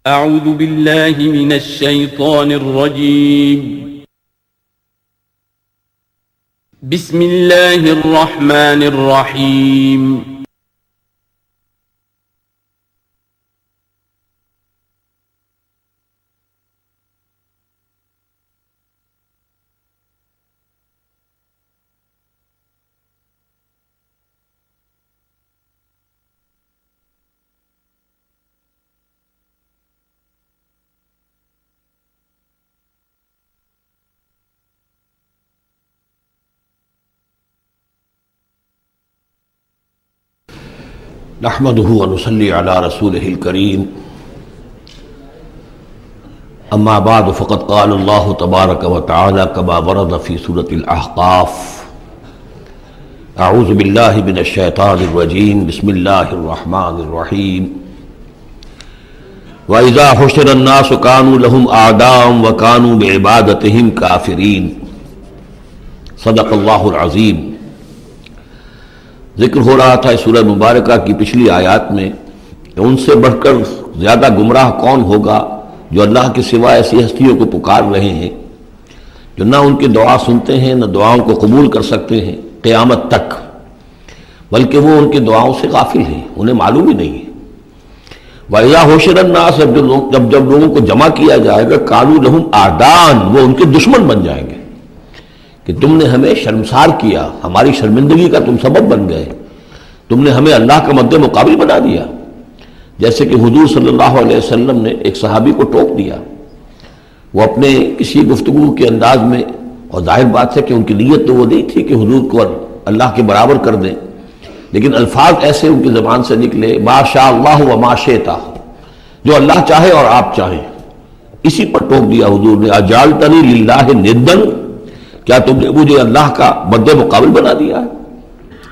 أعوذ بالله من الشيطان الرجيم. بسم الله الرحمن الرحيم. نحمده ونصلي على رسوله الكريم اما بعد فقد قال الله تبارك وتعالى كما ورد في سورة الأحقاف اعوذ بالله من الشيطان الرجيم بسم الله الرحمن الرحيم وإذا حشر الناس كانوا لهم أعداء وكانوا بعبادتهم كافرين صدق الله العظيم۔ ذکر ہو رہا تھا اس سورہ مبارکہ کی پچھلی آیات میں کہ ان سے بڑھ کر زیادہ گمراہ کون ہوگا جو اللہ کے سوا ایسی ہستیوں کو پکار رہے ہیں جو نہ ان کی دعا سنتے ہیں نہ دعاؤں کو قبول کر سکتے ہیں قیامت تک، بلکہ وہ ان کی دعاؤں سے غافل ہیں، انہیں معلوم ہی نہیں ہے۔ وَإِذَا حُشِرَ النَّاسُ جب لوگوں کو جمع کیا جائے گا كَانُوا لَهُمْ أَعْدَاءً وہ ان کے دشمن بن جائیں گے کہ تم نے ہمیں شرمسار کیا، ہماری شرمندگی کا تم سبب بن گئے، تم نے ہمیں اللہ کا مد مقابل بنا دیا۔ جیسے کہ حضور صلی اللہ علیہ وسلم نے ایک صحابی کو ٹوک دیا، وہ اپنے کسی گفتگو کے انداز میں، اور ظاہر بات ہے کہ ان کی نیت تو وہ نہیں تھی کہ حضور کو اللہ کے برابر کر دیں، لیکن الفاظ ایسے ان کی زبان سے نکلے ما شاء اللہ و ما شئت، جو اللہ چاہے اور آپ چاہیں، اسی پر ٹوک دیا حضور نے اجعلتنی للہ ندًا، کیا تم نے مجھے اللہ کا مد مقابل بنا دیا ہے؟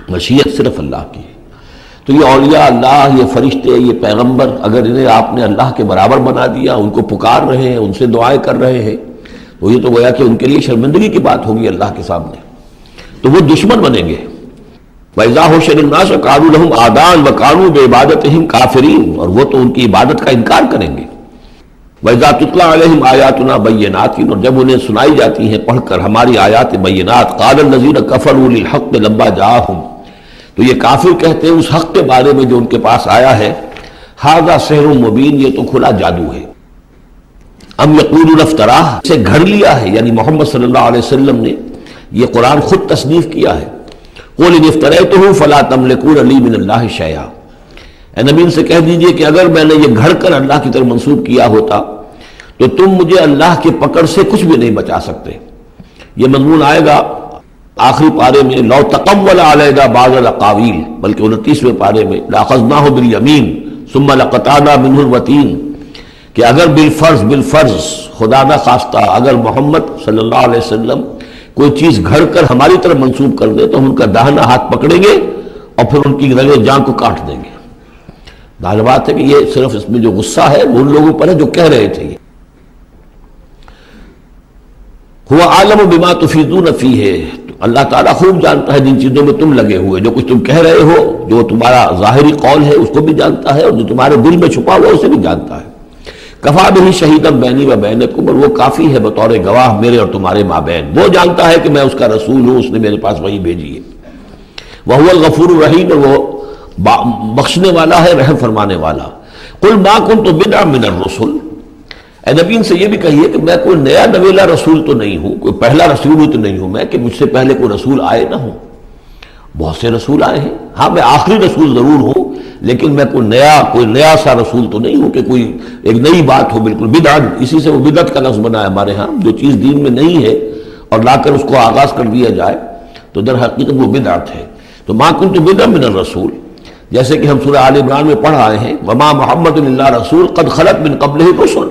مشیت صرف اللہ کی ہے۔ تو یہ اولیاء اللہ، یہ فرشتے، یہ پیغمبر، اگر انہیں آپ نے اللہ کے برابر بنا دیا، ان کو پکار رہے ہیں، ان سے دعائیں کر رہے ہیں، تو یہ تو گویا کہ ان کے لیے شرمندگی کی بات ہوگی اللہ کے سامنے، تو وہ دشمن بنیں گے۔ وَإِذَا حُشِرَ النَّاسُ كَانُوا لَهُمْ أَعْدَاءً وَكَانُوا بِعِبَادَتِهِمْ كَافِرِينَ اور وہ تو ان کی عبادت کا انکار کریں گے۔ وَإِذَا تُتْلَىٰ عَلَيْهِمْ آيَاتُنَا بَيِّنَاتٍ اور جب انہیں سنائی جاتی ہیں پڑھ کر ہماری آیات بینات، قَالَ الَّذِينَ كَفَرُوا لِلْحَقِّ لَمَّا جَاءَهُمْ تو یہ کافر کہتے ہیں اس حق کے بارے میں جو ان کے پاس آیا ہے، هَذَا سِحْرٌ مُبِينٌ یہ تو کھلا جادو ہے۔ ام یقولون افتراہ سے گھڑ لیا ہے، یعنی محمد صلی اللہ علیہ وسلم نے یہ قرآن خود تصنیف کیا ہے۔ قُلْ إِنِ افْتَرَيْتُهُ فَلَا تَمْلِكُونَ لِي مِنَ اللَّهِ شَيْئًا اے نبی ان سے کہہ دیجئے کہ اگر میں نے یہ گھڑ کر اللہ کی طرف منسوب کیا ہوتا تو تم مجھے اللہ کے پکڑ سے کچھ بھی نہیں بچا سکتے۔ یہ مضمون آئے گا آخری پارے میں، لو تقول علینا بعض الاقاویل، بلکہ 29ویں پارے میں لاخذناہ بالیمین ثم لقطعنا منہ الوتین، کہ اگر بالفرض خدا نہ خواستہ اگر محمد صلی اللہ علیہ وسلم کوئی چیز گھڑ کر ہماری طرف منسوب کر دے تو ہم ان کا داہنا ہاتھ پکڑیں گے اور پھر ان کی رگے جان کو کاٹ دیں گے۔ ظاہر بات ہے کہ یہ صرف اس میں جو غصہ ہے وہ ان لوگوں پر ہے جو کہہ رہے تھے۔ ہوا عالم بما تفیضون فیہ اللہ تعالیٰ خوب جانتا ہے جن چیزوں میں تم لگے ہوئے، جو کچھ تم کہہ رہے ہو، جو تمہارا ظاہری قول ہے اس کو بھی جانتا ہے اور جو تمہارے دل میں چھپا ہوا اسے بھی جانتا ہے۔ کفا بہ شہیدا بینی و بینکم اور وہ کافی ہے بطور گواہ میرے اور تمہارے مابین، وہ جانتا ہے کہ میں اس کا رسول ہوں، اس نے میرے پاس وحی بھیجی ہے۔ وہو الغفور الرحیم اور وہ بخشنے والا ہے، رحم فرمانے والا۔ قل ما کنت بدعا من الرسل اے نبی ان سے یہ بھی کہیے کہ میں کوئی نیا نویلا رسول تو نہیں ہوں، کوئی پہلا رسول ہی تو نہیں ہوں میں کہ مجھ سے پہلے کوئی رسول آئے نہ ہوں۔ بہت سے رسول آئے ہیں، ہاں میں آخری رسول ضرور ہوں، لیکن میں کوئی نیا سا رسول تو نہیں ہوں کہ کوئی ایک نئی بات ہو۔ بالکل بدعت، اسی سے وہ بدعت کا لفظ بنا ہے ہمارے ہاں، جو چیز دین میں نہیں ہے اور لا کر اس کو آغاز کر دیا جائے تو در حقیقت وہ بدعت ہے۔ تو ما کنت بدعا من الرسول، جیسے کہ ہم سورہ آل عمران میں پڑھ آئے ہیں وما محمد الا رسول قد خلت من قبلہ الرسل۔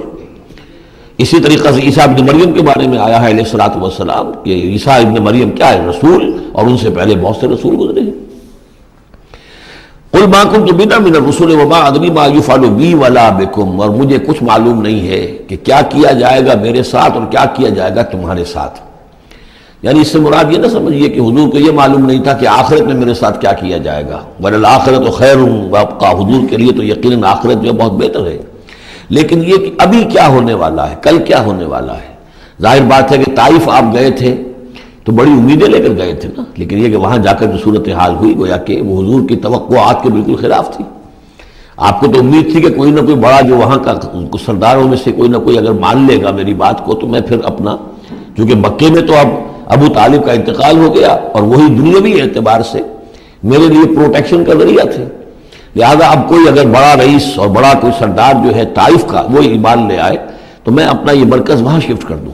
اسی طریقہ سے عیسیٰ ابن مریم کے بارے میں آیا ہے علیہ الصلوۃ والسلام کہ عیسیٰ ابن مریم کیا ہے؟ رسول، اور ان سے پہلے بہت سے رسول گزرے ہیں۔ قل ما کنت بدعا من الرسل وما ادری ما یفعل بی ولا بکم اور مجھے کچھ معلوم نہیں ہے کہ کیا کیا جائے گا میرے ساتھ اور کیا کیا جائے گا تمہارے ساتھ۔ یعنی اس سے مراد یہ نہ سمجھیے کہ حضور کو یہ معلوم نہیں تھا کہ آخرت میں میرے ساتھ کیا کیا جائے گا، وللآخرۃ خیر وابقیٰ، حضور کے لیے تو یقیناً آخرت جو ہے بہت بہتر ہے۔ لیکن یہ کہ ابھی کیا ہونے والا ہے، کل کیا ہونے والا ہے۔ ظاہر بات ہے کہ طائف آپ گئے تھے تو بڑی امیدیں لے کر گئے تھے نا، لیکن یہ کہ وہاں جا کر جو صورتحال ہوئی گویا کہ وہ حضور کی توقعات کے بالکل خلاف تھی۔ آپ کو تو امید تھی کہ کوئی نہ کوئی بڑا جو وہاں کا سرداروں میں سے کوئی نہ کوئی اگر مان لے گا میری بات کو تو میں پھر اپنا، چونکہ مکے میں تو اب ابو طالب کا انتقال ہو گیا اور وہی دنیاوی اعتبار سے میرے لیے پروٹیکشن کا ذریعہ تھے، لہذا اب کوئی اگر بڑا رئیس اور بڑا کوئی سردار جو ہے طائف کا وہ ایمان لے آئے تو میں اپنا یہ مرکز وہاں شفٹ کر دوں،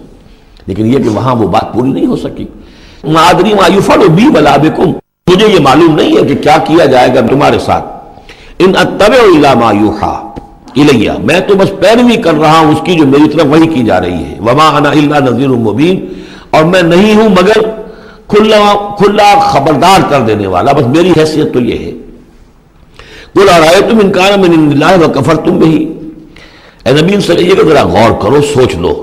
لیکن یہ کہ وہاں وہ بات پوری نہیں ہو سکی۔ ما ادری ما یفعل بی ولا بکم، مجھے یہ معلوم نہیں ہے کہ کیا کیا جائے گا تمہارے ساتھ۔ ان اتبع الا ما یوحی الی، میں تو بس پیروی کر رہا ہوں اس کی جو میری طرف وحی کی جا رہی ہے۔ وما انا الا نذیر مبین، اور میں نہیں ہوں مگر کھلا خبردار کر دینے والا، بس میری حیثیت تو یہ ہے۔ قل ارأیتم ان کان من عند اللہ وکفرتم بہ، اے نبی سے کہیے کہ ذرا غور کرو، سوچ لو،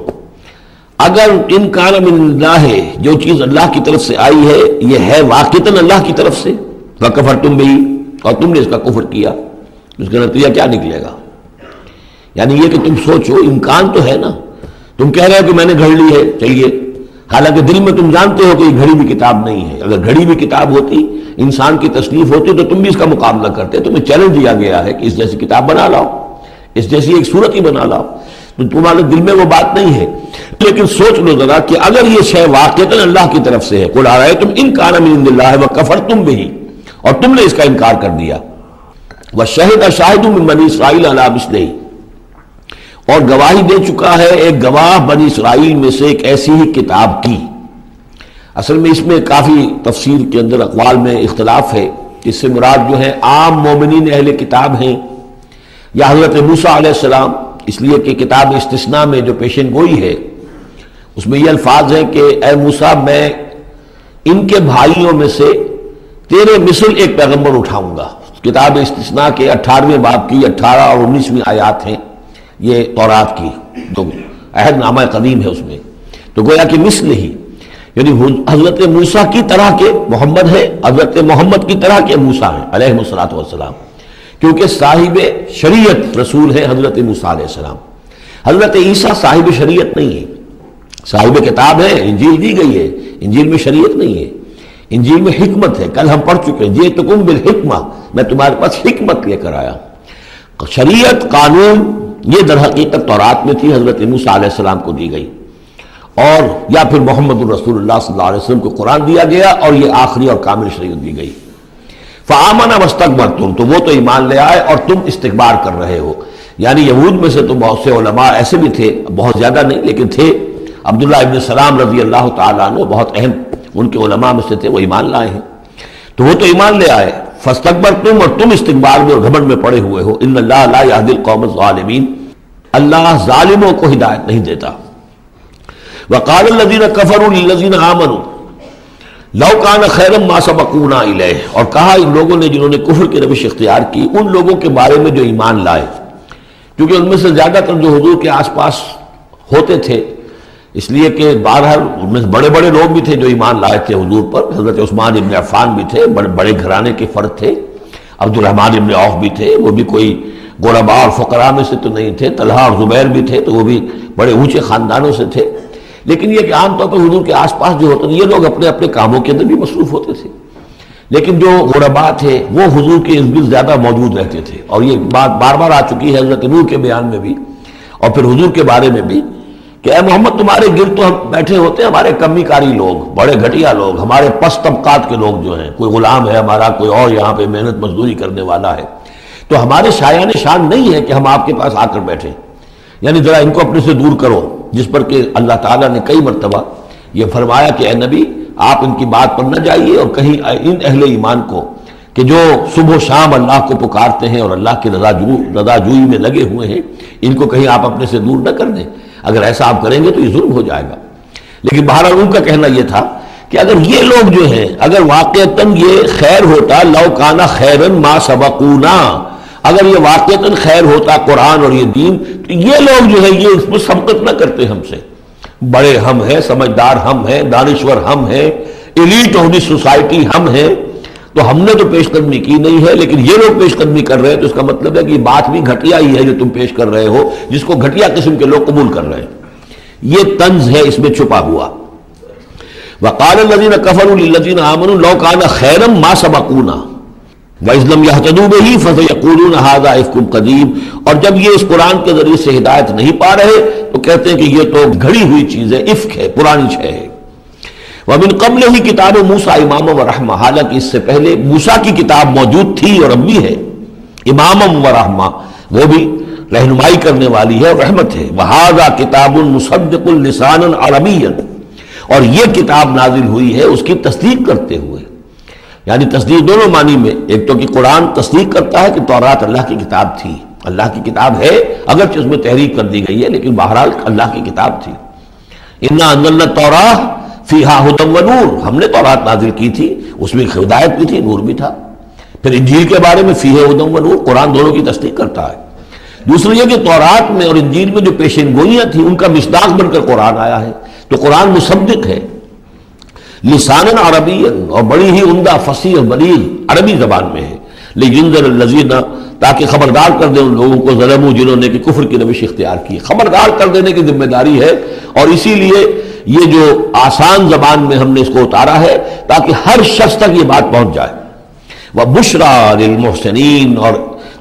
اگر ان کان من اللہ ہے، جو چیز اللہ کی طرف سے آئی ہے یہ ہے واقعتاً اللہ کی طرف سے، وکفرتم بہ، اور تم نے اس کا کفر کیا، اس کا نتیجہ کیا نکلے گا؟ یعنی یہ کہ تم سوچو، امکان تو ہے نا، تم کہہ رہے ہو کہ میں نے گھڑ لی ہے، چلیے، حالانکہ دل میں تم جانتے ہو کہ یہ گھڑی ہوئی کتاب نہیں ہے، اگر گھڑی ہوئی کتاب ہوتی، انسان کی تصنیف ہوتی تو تم بھی اس کا مقابلہ کرتے، تمہیں چیلنج دیا گیا ہے کہ اس جیسی کتاب بنا لاؤ، اس جیسی ایک صورت ہی بنا لاؤ، تو تمہارے دل میں وہ بات نہیں ہے، لیکن سوچ لو ذرا کہ اگر یہ شے واقعتاً اللہ کی طرف سے ہے، قل ارأیتم ان کان من عند اللہ وکفرتم بہ، اور تم نے اس کا انکار کر دیا، وشہد شاہد من بنی اسرائیل علی مثلہ، اور گواہی دے چکا ہے ایک گواہ بنی اسرائیل میں سے ایک ایسی ہی کتاب کی۔ اصل میں اس میں کافی تفسیر کے اندر اقوال میں اختلاف ہے، اس سے مراد جو ہے عام مومنین اہل کتاب ہیں یا حضرت موسیٰ علیہ السلام، اس لیے کہ کتاب استثناء میں جو پیشن گوئی ہے اس میں یہ الفاظ ہیں کہ اے موسیٰ میں ان کے بھائیوں میں سے تیرے مثل ایک پیغمبر اٹھاؤں گا۔ کتاب استثناء کے 18ویں باب کی 18 اور 19ویں آیات ہیں یہ تورات کی، تو عہد نامہ قدیم ہے اس میں، تو گویا کہ مثل ہی، یعنی حضرت موسیٰ کی طرح کے محمد ہے، حضرت محمد کی طرح کے موسیٰ ہیں علیہ الصلوۃ والسلام، کیونکہ صاحب شریعت رسول ہے حضرت موسیٰ علیہ السلام۔ حضرت عیسیٰ صاحب شریعت نہیں ہے، صاحب کتاب ہے، انجیل دی گئی ہے، انجیل میں شریعت نہیں ہے، انجیل میں حکمت ہے، کل ہم پڑھ چکے ہیں جئتکم بالحکمہ، میں تمہارے پاس حکمت لے کر آیا۔ شریعت، قانون، یہ در حقیقت تورات میں تھی، حضرت موسیٰ علیہ السلام کو دی گئی، اور یا پھر محمد الرسول اللہ صلی اللہ علیہ وسلم کو قرآن دیا گیا اور یہ آخری اور کامل شریعت دی گئی۔ فآمن واستکبرتم، تو وہ تو ایمان لے آئے اور تم استکبار کر رہے ہو، یعنی یہود میں سے تو بہت سے علماء ایسے بھی تھے، بہت زیادہ نہیں لیکن تھے، عبداللہ ابن سلام رضی اللہ تعالیٰ عنہ بہت اہم ان کے علماء میں سے تھے، وہ ایمان لائے ہیں، تو وہ تو ایمان لے آئے، فاستکبرتم، اور تم استکبار میں اور گھمنڈ میں پڑے ہوئے ہو۔ ان اللہ لا یہدی القوم الظالمین، اللہ ظالموں کو ہدایت نہیں دیتا۔ وقال الذین کفروا للذین آمنوا لو کان خیرا ما سبقونا الیہ، اور کہا ان لوگوں نے جنہوں نے کفر کی روش اختیار کی ان لوگوں کے بارے میں جو ایمان لائے، کیونکہ ان میں سے زیادہ تر جو حضور کے آس پاس ہوتے تھے، اس لیے کہ بہرحال ان میں بڑے بڑے لوگ بھی تھے جو ایمان لائے تھے حضور پر، حضرت عثمان ابن عفان بھی تھے، بڑے بڑے گھرانے کے فرد تھے، عبد الرحمن ابن عوف بھی تھے، وہ بھی کوئی غرباء اور فقراء میں سے تو نہیں تھے، طلحہ اور زبیر بھی تھے تو وہ بھی بڑے اونچے خاندانوں سے تھے، لیکن یہ کہ عام طور پر حضور کے آس پاس جو ہوتے تھے یہ لوگ اپنے اپنے کاموں کے اندر بھی مصروف ہوتے تھے، لیکن جو غرباء تھے وہ حضور کے ارد گرد زیادہ موجود رہتے تھے، اور یہ بات بار بار آ چکی ہے حضرت نوح کے بیان میں بھی اور پھر حضور کے بارے میں بھی کہ اے محمد تمہارے گرد تو ہم بیٹھے ہوتے ہیں ہمارے کمی کاری لوگ، بڑے گھٹیا لوگ، ہمارے پست طبقات کے لوگ جو ہیں، کوئی غلام ہے ہمارا، کوئی اور یہاں پہ محنت مزدوری کرنے والا ہے، تو ہمارے شایان شان نہیں ہے کہ ہم آپ کے پاس آ کر بیٹھیں، یعنی ذرا ان کو اپنے سے دور کرو، جس پر کہ اللہ تعالیٰ نے کئی مرتبہ یہ فرمایا کہ اے نبی آپ ان کی بات پر نہ جائیے، اور کہیں ان اہل ایمان کو کہ جو صبح و شام اللہ کو پکارتے ہیں اور اللہ کی رضا جوئی میں لگے ہوئے ہیں، ان کو کہیں آپ اپنے سے دور نہ کر دیں، اگر ایسا آپ کریں گے تو یہ ظلم ہو جائے گا۔ لیکن بہرحال ان کا کہنا یہ تھا کہ اگر یہ لوگ جو ہیں اگر واقعتاً یہ خیر ہوتا، لو کان خیرا ما سبقونا، اگر یہ واقعتاً خیر ہوتا قرآن اور یہ دین، تو یہ لوگ جو ہے یہ اس میں سبقت نہ کرتے ہم سے، بڑے ہم ہیں، سمجھدار ہم ہیں، دانشور ہم ہیں، ایلیٹ آف دی سوسائٹی ہم ہیں، تو ہم نے تو پیش قدمی کی نہیں ہے، لیکن یہ لوگ پیش قدمی کر رہے ہیں، تو اس کا مطلب ہے کہ یہ بات بھی گھٹیا ہی ہے جو تم پیش کر رہے ہو، جس کو گھٹیا قسم کے لوگ قبول کر رہے ہیں۔ یہ طنز ہے اس میں چھپا ہوا۔ وقال الذين كفروا للذين آمنوا لو كان خيرا ما سبقونا وإذ لم يهتدوا به فسيقولون هذا إفك قديم، اور جب یہ اس قرآن کے ذریعے سے ہدایت نہیں پا رہے تو کہتے ہیں کہ یہ تو گھڑی ہوئی چیز ہے، افک ہے، پرانی شے ہے۔ ومن قبلہ کتاب موسیٰ اماما و رحمہ، حالانکہ اس سے پہلے موسیٰ کی کتاب موجود تھی اور اب بھی ہے، اماما و رحمہ، وہ بھی رہنمائی کرنے والی ہے اور رحمت ہے۔ وہذا کتاب مصدق لسانا عربیا، اور یہ کتاب نازل ہوئی ہے اس کی تصدیق کرتے ہوئے، یعنی تصدیق دونوں معنی میں، ایک تو کہ قرآن تصدیق کرتا ہے کہ تورات اللہ کی کتاب تھی، اللہ کی کتاب ہے، اگرچہ اس میں تحریف کر دی گئی ہے لیکن بہرحال اللہ کی کتاب تھی۔ انا انزلنا التوراۃ فیہا ھدی و نور، ہم نے تورات نازل کی تھی، اس میں ہدایت بھی تھی، نور بھی تھا۔ پھر انجیل کے بارے میں فیہا ھدی و نور، قرآن دونوں کی تصدیق کرتا ہے۔ دوسرا یہ کہ تورات میں اور انجیل میں جو پیشین گوئیاں تھیں ان کا مصداق بن کر قرآن آیا ہے، تو قرآن مصدق ہے لسانا عربیا، اور بڑی ہی عمدہ فصیح بلیغ عربی زبان میں ہے، لینذر الذین، تاکہ خبردار کر دیں ان لوگوں کو ظلموا، جنہوں نے کہ کفر کی روش اختیار کی، خبردار کر دینے کی ذمہ داری ہے۔ اور اسی لیے یہ جو آسان زبان میں ہم نے اس کو اتارا ہے تاکہ ہر شخص تک یہ بات پہنچ جائے۔ وَبُشْرَىٰ لِلْمُحْسِنِينَ، اور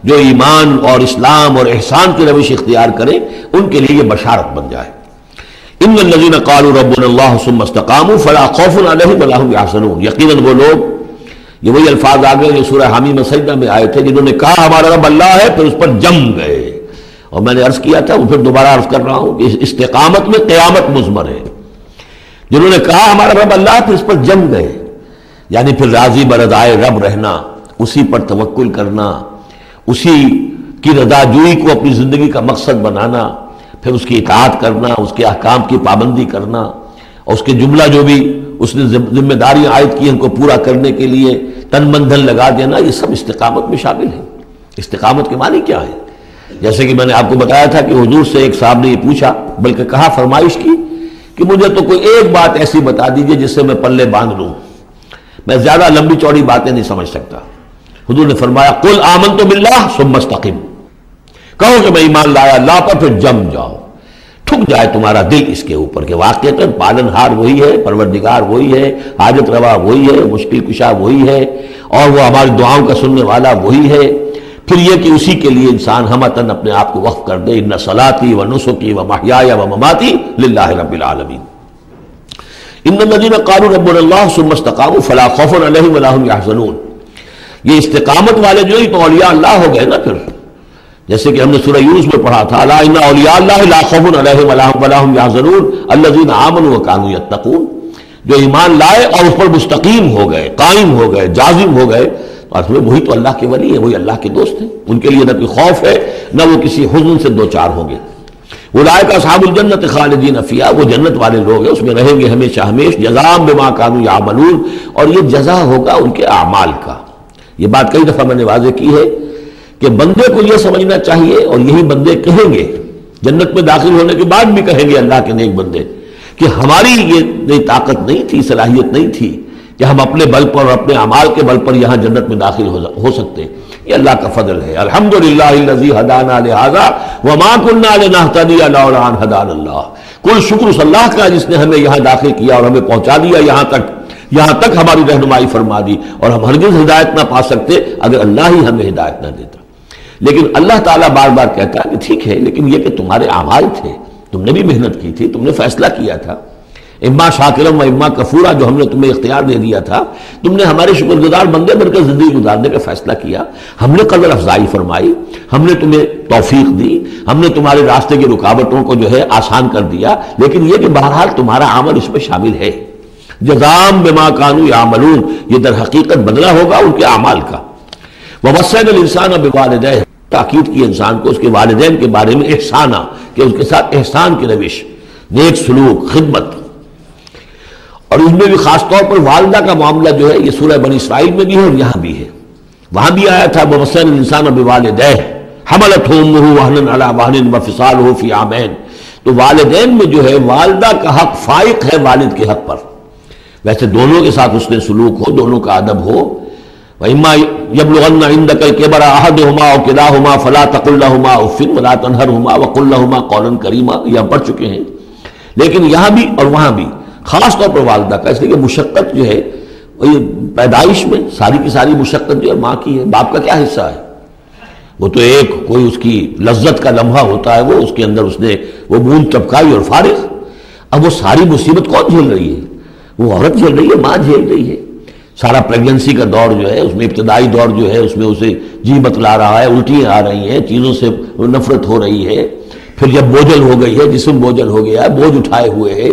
جو ایمان اور اسلام اور احسان کی روش اختیار کریں ان کے لیے یہ بشارت بن جائے۔ ان الذين قالوا ربنا الله ثم استقاموا فلا خوف عليهم ولا هم يحزنون، یقیناً وہ لوگ، یہ وہی الفاظ آگئے جو سورہ حمیم سجدہ میں آئے تھے، جنہوں نے کہا ہمارا رب اللہ ہے پھر اس پر جم گئے۔ اور میں نے عرض کیا تھا، وہ پھر دوبارہ عرض کر رہا ہوں کہ استقامت میں قیامت مضمر ہے۔ جنہوں نے کہا ہمارا رب اللہ ہے پھر اس پر جم گئے، یعنی پھر راضی برضائے رب رہنا، اسی پر توکل کرنا، اسی کی رضا جوئی کو اپنی زندگی کا مقصد بنانا، پھر اس کی اطاعت کرنا، اس کے احکام کی پابندی کرنا، اور اس کے جملہ جو بھی اس نے ذمہ داریاں عائد کی ان کو پورا کرنے کے لیے تن من دھن لگا دینا، یہ سب استقامت میں شامل ہے۔ استقامت کے معنی کیا ہے؟ جیسے کہ میں نے آپ کو بتایا تھا کہ حضور سے ایک صاحب نے یہ پوچھا، بلکہ کہا، فرمائش کی کہ مجھے تو کوئی ایک بات ایسی بتا دیجئے جس سے میں پلے باندھ لوں، میں زیادہ لمبی چوڑی باتیں نہیں سمجھ سکتا۔ حضور نے فرمایا، قل آمنت باللہ ثم استقم، کہو کہ میں ایمان لایا اللہ پر، پھر جم جاؤ، ٹھک جائے تمہارا دل اس کے اوپر کہ واقعتاً پالن ہار وہی ہے، پروردگار وہی ہے، حاجت روا وہی ہے، مشکل کشا وہی ہے، اور وہ ہماری دعاؤں کا سننے والا وہی ہے۔ پھر یہ کہ اسی کے لیے انسان ہمتاً اپنے آپ کو وقف کر دے، ان صلاتی و نسکی و محیای و مماتی للہ رب العالمین۔ ان الذین قالوا ربنا اللہ ثم استقاموا فلا خوف علیہم ولا هم یحزنون، یہ استقامت والے جو ہی تو اولیاء اللہ ہو گئے نا۔ پھر جیسے کہ ہم نے سورہ یونس میں پڑھا تھا، الا ان اولیاء اللہ لا خوف علیہم ولا هم یحزنون الذین آمنوا وکانوا یتقون، جو ایمان لائے اور اس پر مستقیم ہو گئے، قائم ہو گئے، جازم ہو گئے، اور وہی تو اللہ کے ولی ہیں، وہی اللہ کے دوست ہیں۔ ان کے لیے نہ کوئی خوف ہے نہ وہ کسی حزن سے دوچار ہوں گے۔ اولئک اصحاب الجنت خالدین فیہا، وہ جنت والے لوگ ہیں، اس میں رہیں گے ہمیشہ ہمیش، جزاء بما کانوا یعملون، اور یہ جزا ہوگا ان کے اعمال کا۔ یہ بات کئی دفعہ میں نے واضح کی ہے کہ بندے کو یہ سمجھنا چاہیے، اور یہی بندے کہیں گے جنت میں داخل ہونے کے بعد بھی کہیں گے اللہ کے نیک بندے، کہ ہماری یہ طاقت نہیں تھی، صلاحیت نہیں تھی کہ ہم اپنے بل پر اور اپنے اعمال کے بل پر یہاں جنت میں داخل ہو سکتے، یہ اللہ کا فضل ہے۔ الحمدللہ الذی ہدانا لہذا وما کنا لنہتدی لولا ان ہدانا اللہ، کل شکر اس اللہ کا جس نے ہمیں یہاں داخل کیا اور ہمیں پہنچا دیا یہاں تک ہماری رہنمائی فرما دی، اور ہم ہرگز ہدایت نہ پا سکتے اگر اللہ ہی ہمیں ہدایت نہ دیتا۔ لیکن اللہ تعالیٰ بار بار کہتا ہے کہ ٹھیک ہے، لیکن یہ کہ تمہارے اعمال تھے، تم نے بھی محنت کی تھی، تم نے فیصلہ کیا تھا، اما شاکرم و اما کفورا، جو ہم نے تمہیں اختیار دے دیا تھا، تم نے ہمارے شکر گزار بندے بن کر زندگی گزارنے کا فیصلہ کیا، ہم نے قدر افزائی فرمائی، ہم نے تمہیں توفیق دی، ہم نے تمہارے راستے کی رکاوٹوں کو جو ہے آسان کر دیا، لیکن یہ کہ بہرحال تمہارا عمل اس میں شامل ہے۔ جزاء بما کانوا یعملون، یہ در حقیقت بدلہ ہوگا ان کے اعمال کا۔ ووصینا الانسان بوالدیہ، تاکید کی انسان کو اس کے والدین کے بارے میں احسانہ، کہ اس کے ساتھ احسان کی روش، نیک سلوک، خدمت، اور اس میں بھی خاص طور پر والدہ کا معاملہ جو ہے یہ سورہ بنی اسرائیل میں بھی ہے اور یہاں بھی ہے۔ وہاں بھی آیا تھا ووصینا الانسان بوالدیہ حملتہ امہ وہنا علی وہن وفصالہ فی عامین، تو والدین میں جو ہے والدہ کا حق فائق ہے والد کے حق پر، ویسے دونوں کے ساتھ اس نے سلوک ہو، دونوں کا ادب ہو، وَإِمَّا يَبْلُغَنَّ عِندَكَ الْكِبَرَ أَحَدُهُمَا أَوْ كِلَاهُمَا فَلَا تَقُل لَّهُمَا أُفٍّ وَلَا تَنْهَرْهُمَا وَقُل لَّهُمَا قَوْلًا كَرِيمًا، یہ ہم پڑھ چکے ہیں. لیکن یہاں بھی اور وہاں بھی خاص طور پر والدہ کا، اس لیے کہ مشقت جو ہے وہ پیدائش میں ساری کی ساری مشقت جو ہے ماں کی ہے. باپ کا کیا حصہ ہے؟ وہ تو ایک کوئی اس کی لذت کا لمحہ ہوتا ہے، وہ اس کے اندر اس نے وہ بوند ٹپکائی اور فارغ. اب وہ ساری مصیبت کون جھیل رہی ہے؟ وہ عورت جھیل رہی ہے، ماں جھیل رہی ہے. سارا پریگننسی کا دور جو ہے، اس میں ابتدائی دور جو ہے، اس میں اسے جی بتلا رہا ہے، الٹیاں آ رہی ہیں، چیزوں سے نفرت ہو رہی ہے. پھر جب بوجھل ہو گئی ہے، جسم بوجھل ہو گیا ہے، بوجھ اٹھائے ہوئے ہے،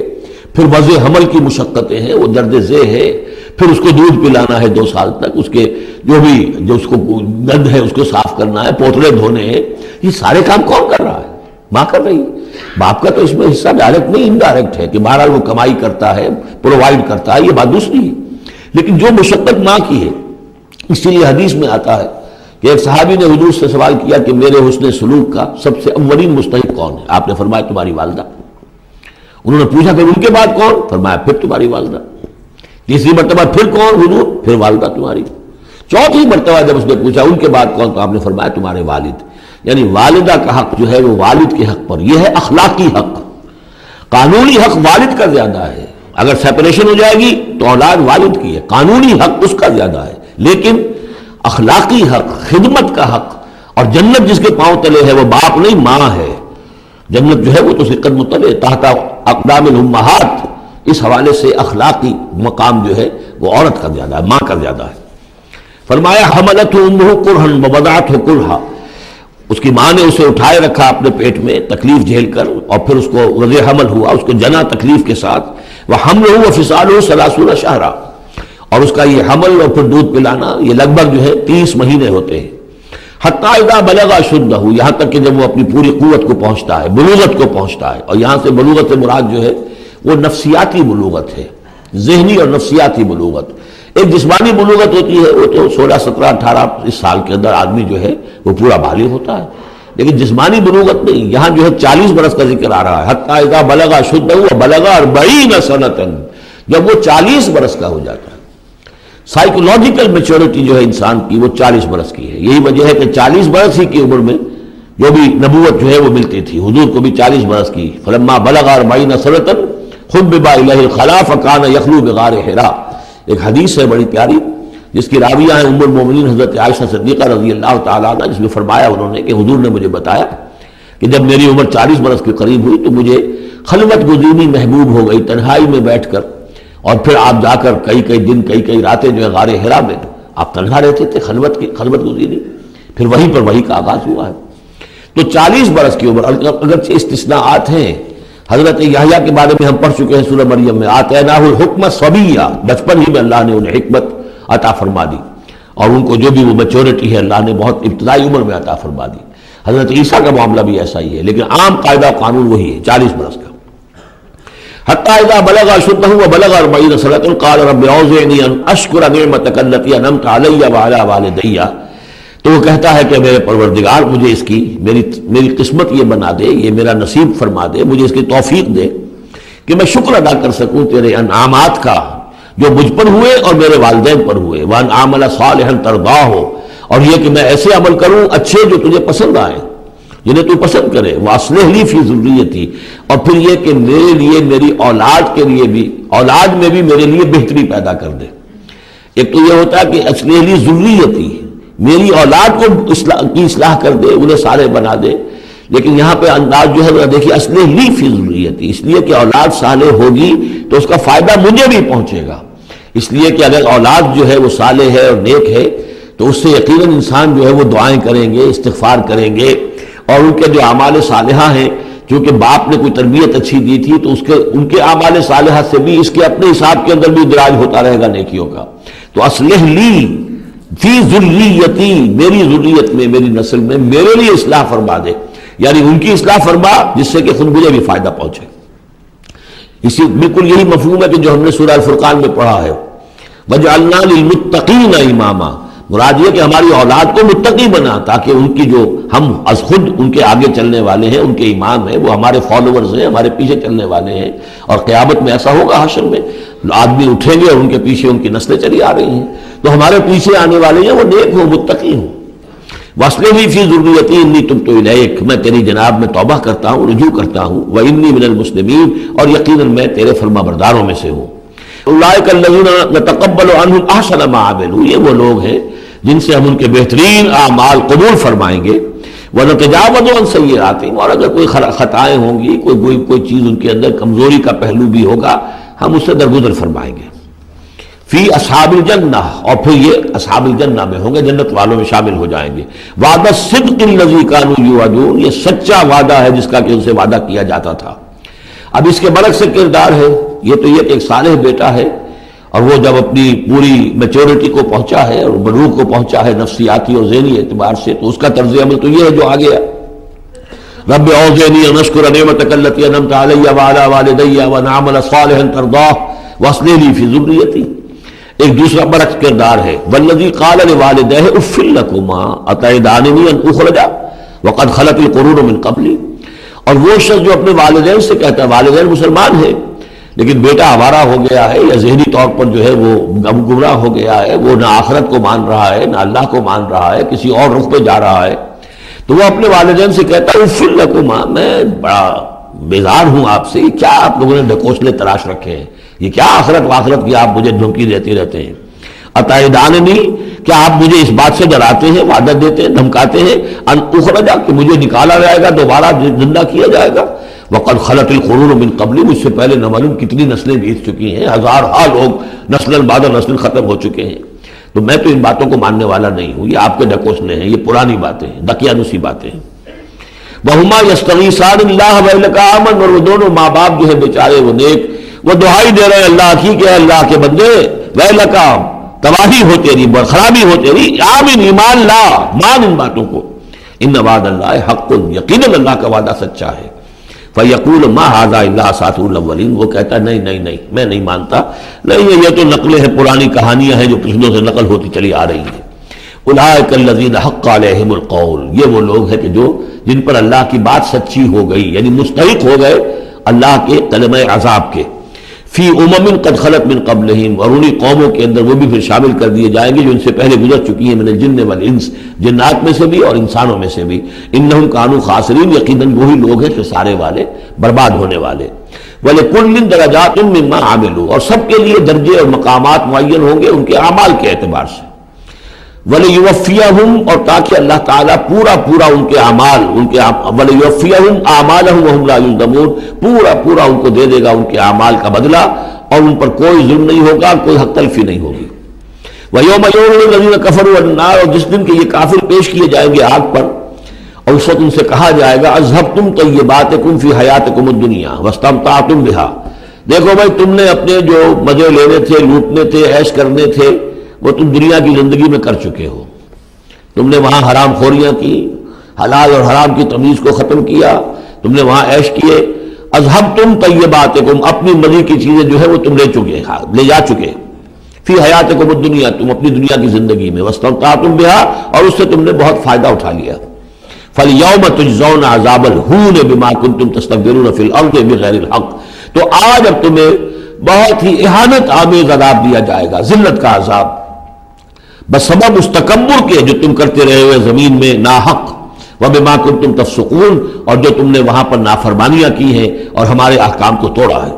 پھر وضع حمل کی مشقتیں ہیں، وہ درد ذیل ہے، پھر اس کو دودھ پلانا ہے 2 سال تک، اس کے جو اس کو گند ہے اس کو صاف کرنا ہے، پوتلے دھونے ہیں. یہ سارے کام کون کر رہا ہے؟ ماں کر رہی ہے. باپ کا تو اس میں حصہ ڈائریکٹ نہیں، انڈائریکٹ ہے کہ بہرحال وہ کمائی کرتا ہے، پرووائڈ کرتا ہے، یہ بات دوسری ہے. لیکن جو مشقت ماں کی ہے، اسی لیے حدیث میں آتا ہے کہ ایک صحابی نے حضور سے سوال کیا کہ میرے حسن سلوک کا سب سے اولین مستحق کون ہے؟ آپ نے فرمایا تمہاری والدہ. انہوں نے پوچھا پھر ان کے بعد کون؟ فرمایا پھر تمہاری والدہ. تیسری مرتبہ پھر کون؟ حضور پھر والدہ تمہاری. چوتھی مرتبہ جب اس نے پوچھا ان کے بعد کون، تو آپ نے فرمایا تمہارے والد. یعنی والدہ کا حق جو ہے وہ والد کے حق پر، یہ ہے اخلاقی حق. قانونی حق والد کا زیادہ ہے، اگر سیپریشن ہو جائے گی تو اولاد والد کی ہے، قانونی حق اس کا زیادہ ہے. لیکن اخلاقی حق، خدمت کا حق، اور جنت جس کے پاؤں تلے ہے وہ باپ نہیں ماں ہے. جنت جو ہے وہ تو اس کے قدم تلے تحت اقدام الامہات. اس حوالے سے اخلاقی مقام جو ہے وہ عورت کا زیادہ ہے، ماں کا زیادہ ہے. فرمایا حملتہ امہ کرہا ووضعتہ کرہا، اس کی ماں نے اسے اٹھائے رکھا اپنے پیٹ میں تکلیف جھیل کر، اور پھر اس کو وضع حمل ہوا، اس کو جنا تکلیف کے ساتھ. وحملہ وفصالہ 30 شہرا، اور اس کا یہ حمل اور پھر دودھ پلانا یہ لگ بھگ جو ہے 30 مہینے ہوتے ہیں. حتیٰ اذا بلغ اشدہ، یہاں تک کہ جب وہ اپنی پوری قوت کو پہنچتا ہے، بلوغت کو پہنچتا ہے. اور یہاں سے بلوغت سے مراد جو ہے وہ نفسیاتی بلوغت ہے، ذہنی اور نفسیاتی بلوغت. ایک جسمانی بلوغت ہوتی ہے، وہ تو 16 17 18 اس سال کے اندر آدمی جو ہے وہ پورا بالغ ہوتا ہے. لیکن جسمانی بلوغت نہیں، یہاں جو ہے 40 برس کا ذکر آ رہا ہے. حتیٰ اذا بلغ اشدہ وبلغ 40 سنۃ، جب وہ 40 برس کا ہو جاتا ہے. سائیکولوجیکل میچورٹی جو ہے انسان کی وہ 40 برس کی ہے. یہی وجہ ہے کہ 40 برس ہی کی عمر میں جو بھی نبوت جو ہے وہ ملتی تھی. حضور کو بھی 40 برس کی. فلما بلغ 40 سنۃ خبب الیہ الخلا فکان یخلو بغار حرا. ایک حدیث ہے بڑی پیاری جس کی راویہ ہیں ام المومنین حضرت عائشہ صدیقہ رضی اللہ تعالیٰ عنہ، جس میں فرمایا انہوں نے کہ حضور نے مجھے بتایا کہ جب میری عمر 40 برس کے قریب ہوئی تو مجھے خلوت گزینی محبوب ہو گئی، تنہائی میں بیٹھ کر. اور پھر آپ جا کر کئی دن کئی راتیں جو ہے غار حرا میں آپ تنہا رہتے تھے، خلوت گزینی. پھر وہیں پر وہی کا آغاز ہوا ہے. تو 40 برس کی عمر، اگرچہ استثناءات ہیں. حضرت یحییٰ کے بارے میں ہم پڑھ چکے ہیں سورہ مریم میں، آتیناہ الحکم صبیہ، بچپن ہی میں اللہ نے انہیں حکمت عطا فرما دی، اور ان کو جو بھی وہ میچورٹی ہے اللہ نے بہت ابتدائی عمر میں عطا فرما دی. حضرت عیسیٰ کا معاملہ بھی ایسا ہی ہے، لیکن عام قاعدہ قانون وہی ہے 40 برس کا. حتیٰ اذا بلغ اشدہ وبلغ 40 سنۃ قال رب اوزعنی ان اشکر نعمتک التی انعمت علی وعلی والدی. تو وہ کہتا ہے کہ میرے پروردگار مجھے اس کی میری قسمت یہ بنا دے، یہ میرا نصیب فرما دے، مجھے اس کی توفیق دے کہ میں شکر ادا کر سکوں تیرے انعامات کا جو مجھ پر ہوئے اور میرے والدین پر ہوئے. وان اعمل صالحا ترضاہ، اور یہ کہ میں ایسے عمل کروں اچھے جو تجھے پسند آئیں، جنہیں تو پسند کرے. واصلح لی فی ذریتی، اور پھر یہ کہ میرے لیے میری اولاد کے لیے بھی، اولاد میں بھی میرے لیے بہتری پیدا کر دے. ایک تو یہ ہوتا ہے کہ اصلح لی ذریتی، میری اولاد کو کی اصلاح کر دے، انہیں صالح بنا دے. لیکن یہاں پہ انداز جو ہے دیکھیے اصلح لی فی ذریتی، اس لیے کہ اولاد صالح ہوگی تو اس کا فائدہ مجھے بھی پہنچے گا. اس لیے کہ اگر اولاد جو ہے وہ صالح ہے اور نیک ہے تو اس سے یقیناً انسان جو ہے وہ دعائیں کریں گے، استغفار کریں گے، اور ان کے جو اعمال صالحہ ہیں، چونکہ باپ نے کوئی تربیت اچھی دی تھی تو ان کے اعمال صالحہ سے بھی اس کے اپنے حساب کے اندر بھی دراج ہوتا رہے گا نیکیوں کا. تو اصلح لی فی ذریتی، میری ذریت میں، میری نسل میں میرے لیے اصلاح فرما دے، یعنی ان کی اصلاح فرما جس سے کہ خود مجھے بھی فائدہ پہنچے. اسی بالکل یہی مفہوم ہے کہ جو ہم نے سورہ الفرقان میں پڑھا ہے، وَجَعَلْنَا لِلْمُتَّقِينَ إِمَامًا، مراد یہ کہ ہماری اولاد کو متقی بنا، تاکہ ان کی جو ہم از خود ان کے آگے چلنے والے ہیں، ان کے امام ہیں، وہ ہمارے فالوورز ہیں، ہمارے پیچھے چلنے والے ہیں، اور قیامت میں ایسا ہوگا حشر میں آدمی اٹھیں گے اور ان کے پیچھے ان کی نسلیں چلی آ رہی ہیں، تو ہمارے پیچھے آنے والے ہیں وہ نیک ہوں، متقی ہوں۔ وَأَصْلِحْ فِي ذُرِّيَّتِي إِنِّي تُبْتُ إِلَيْكَ، میں تیری جناب میں توبہ کرتا ہوں، رجوع کرتا ہوں، وَإِنِّي مِنَ الْمُسْلِمِينَ، اور یقیناً میں تیرے فرما برداروں میں سے ہوں۔ أُولَٰئِكَ الَّذِينَ نَتَقَبَّلُ عَنْهُمْ أَحْسَنَ مَا عَمِلُوا، یہ وہ لوگ ہیں جن سے ہم ان کے بہترین اعمال قبول فرمائیں گے، وَنَتَجَاوَزُ عَنْ سَيِّئَاتِهِمْ، اور اگر کوئی خطائیں ہوں گی، کوئی چیز ان کے اندر کمزوری کا پہلو بھی ہوگا، ہم اس سے درگزر فرمائیں گے۔ فی اصحاب الجنہ، اور پھر یہ اصحاب الجنہ میں ہوں گے، جنت والوں میں شامل ہو جائیں گے۔ وعدہ الصدق الذی کانوا یوعدون، یہ سچا وعدہ ہے جس کا کہ ان سے وعدہ کیا جاتا تھا۔ اب اس کے برعکس سے کردار ہے، یہ تو یہ کہ ایک صالح بیٹا ہے، اور وہ جب اپنی پوری میچورٹی کو پہنچا ہے اور بلوغ کو پہنچا ہے نفسیاتی اور ذہنی اعتبار سے، تو اس کا طرز عمل تو یہ ہے جو آگے ہے، رب اوزعنی ان اشکر نعمتک التی انعمت علی وعلی والدی وان اعمل صالحا ترضاہ واصلح لی فی ذریتی۔ ایک دوسرا برعکس کردار ہے، والذی قال لوالدیہ اف لکما اتعداننی ان اخرج وقد خلت القرون من قبلی، اور وہ شخص جو اپنے والدین سے کہتا ہے، والدین مسلمان ہیں لیکن بیٹا آوارہ ہو گیا ہے یا ذہنی طور پر جو ہے وہ گمراہ ہو گیا ہے، وہ نہ آخرت کو مان رہا ہے نہ اللہ کو مان رہا ہے، کسی اور رخ پہ جا رہا ہے، تو وہ اپنے والدین سے کہتا ہے اف لکما، میں بڑا بیزار ہوں آپ سے، یہ کیا آپ لوگوں نے ڈھکوسلے تراش رکھے ہیں، یہ کیا آخرت واخرت کی آپ مجھے دھمکی دیتے رہتے ہیں۔ اتعداننی، کیا آپ مجھے اس بات سے ڈراتے ہیں، وعدہ دیتے ہیں، دھمکاتے ہیں، ان اخرجا، کہ مجھے نکالا جائے گا، دوبارہ زندہ کیا جائے گا، وقد خلت القرون من قبلی، مجھ سے پہلے نہ معلوم کتنی نسلیں بیت چکی ہیں، ہزارہا لوگ نسل بعد نسل ختم ہو چکے ہیں، تو میں تو ان باتوں کو ماننے والا نہیں ہوں، یہ آپ کے ڈھکوسلے ہیں، یہ پرانی باتیں ہیں، دقیانوسی باتیں ہیں۔ وہما یستغیثان اللہ ویلک آمن، اور وہ دونوں ماں باپ جو ہے بیچارے وہ نیک، وہ دعائی دے رہے ہیں اللہ کی کہ اللہ کے بندے، ویلک، تباہی ہو تیری، خرابی ہو تیری، آمن، ایمان لا، مان ان باتوں کو، ان وعد اللہ حق، یقیناً اللہ کا وعدہ سچا ہے۔ فیقول ما ھذا الا اساطیر الاولین، وہ کہتا ہے نہیں میں نہیں مانتا، نہیں یہ تو نقلیں ہیں، پرانی کہانیاں ہیں جو پچھلوں سے نقل ہوتی چلی آ رہی ہیں۔ اولئک الذین حق علیہم القول، یہ وہ لوگ ہیں کہ جو جن پر اللہ کی بات سچی ہو گئی، یعنی مستحق ہو گئے اللہ کے کلمہ عذاب کے، فی امم قد خلت من قبلہم، اور انہی قوموں کے اندر وہ بھی پھر شامل کر دیے جائیں گے جو ان سے پہلے گزر چکی ہیں، من الجن والانس، جنات میں سے بھی اور انسانوں میں سے بھی، انہم کانوا خاسرین، یقیناً وہی لوگ ہیں خسارے والے، برباد ہونے والے۔ وَلِكُلٍّ دَرَجَاتٌ مِّمَّا عَمِلُوا، اور سب کے لیے درجے اور مقامات معین ہوں گے ان کے اعمال کے اعتبار سے۔ وَلِيُوَفِّيَهُمْ، اور تاکہ اللہ تعالیٰ پورا ان کے اعمال، وَلِيُوَفِّيَهُمْ أَعْمَالَهُمْ وَهُمْ لَا يُظْلَمُونَ، پورا ان کو دے دے گا ان کے اعمال کا بدلہ، اور ان پر کوئی ظلم نہیں ہوگا، کوئی حق تلفی نہیں ہوگی۔ وَيَوْمَ يُعْرَضُ الَّذِينَ كَفَرُوا عَلَى النَّارِ، اور جس دن کے یہ کافر پیش کیے جائیں گے آگ پر، اور اس وقت ان سے کہا جائے گا اذهبتم طیباتکم فی حیاتکم الدنیا واستمتعتم بها، دیکھو بھائی تم نے اپنے جو مزے لینے تھے، لوٹنے تھے، عیش کرنے تھے، وہ تم دنیا کی زندگی میں کر چکے ہو، تم نے وہاں حرام خوریاں کی، حلال اور حرام کی تمیز کو ختم کیا، تم نے وہاں عیش کیے۔ اذهبتم طیباتکم، اپنی مزے کی چیزیں جو ہے وہ تم لے جا چکے، فی حیاتکم الدنیا، تم اپنی دنیا کی زندگی میں، واستمتعتم بها، اور اس سے تم نے بہت فائدہ اٹھا لیا۔ فَالْيَوْمَ تُجْزَوْنَ عَذَابَ الْهُونِ بِمَا كُنتُمْ تَسْتَكْبِرُونَ فِي الْأَرْضِ بِغَيْرِ الْحَقِّ، تو آج اب تمہیں بہت ہی اہانت آمیز عذاب دیا جائے گا، ذلت کا عذاب، بسبب اس تکبر کے جو تم کرتے رہے ہوئے زمین میں ناحق، وَبِمَا كُنتُمْ تَفْسُقُونَ، اور جو تم نے وہاں پر نافرمانیاں کی ہیں اور ہمارے احکام کو توڑا ہے۔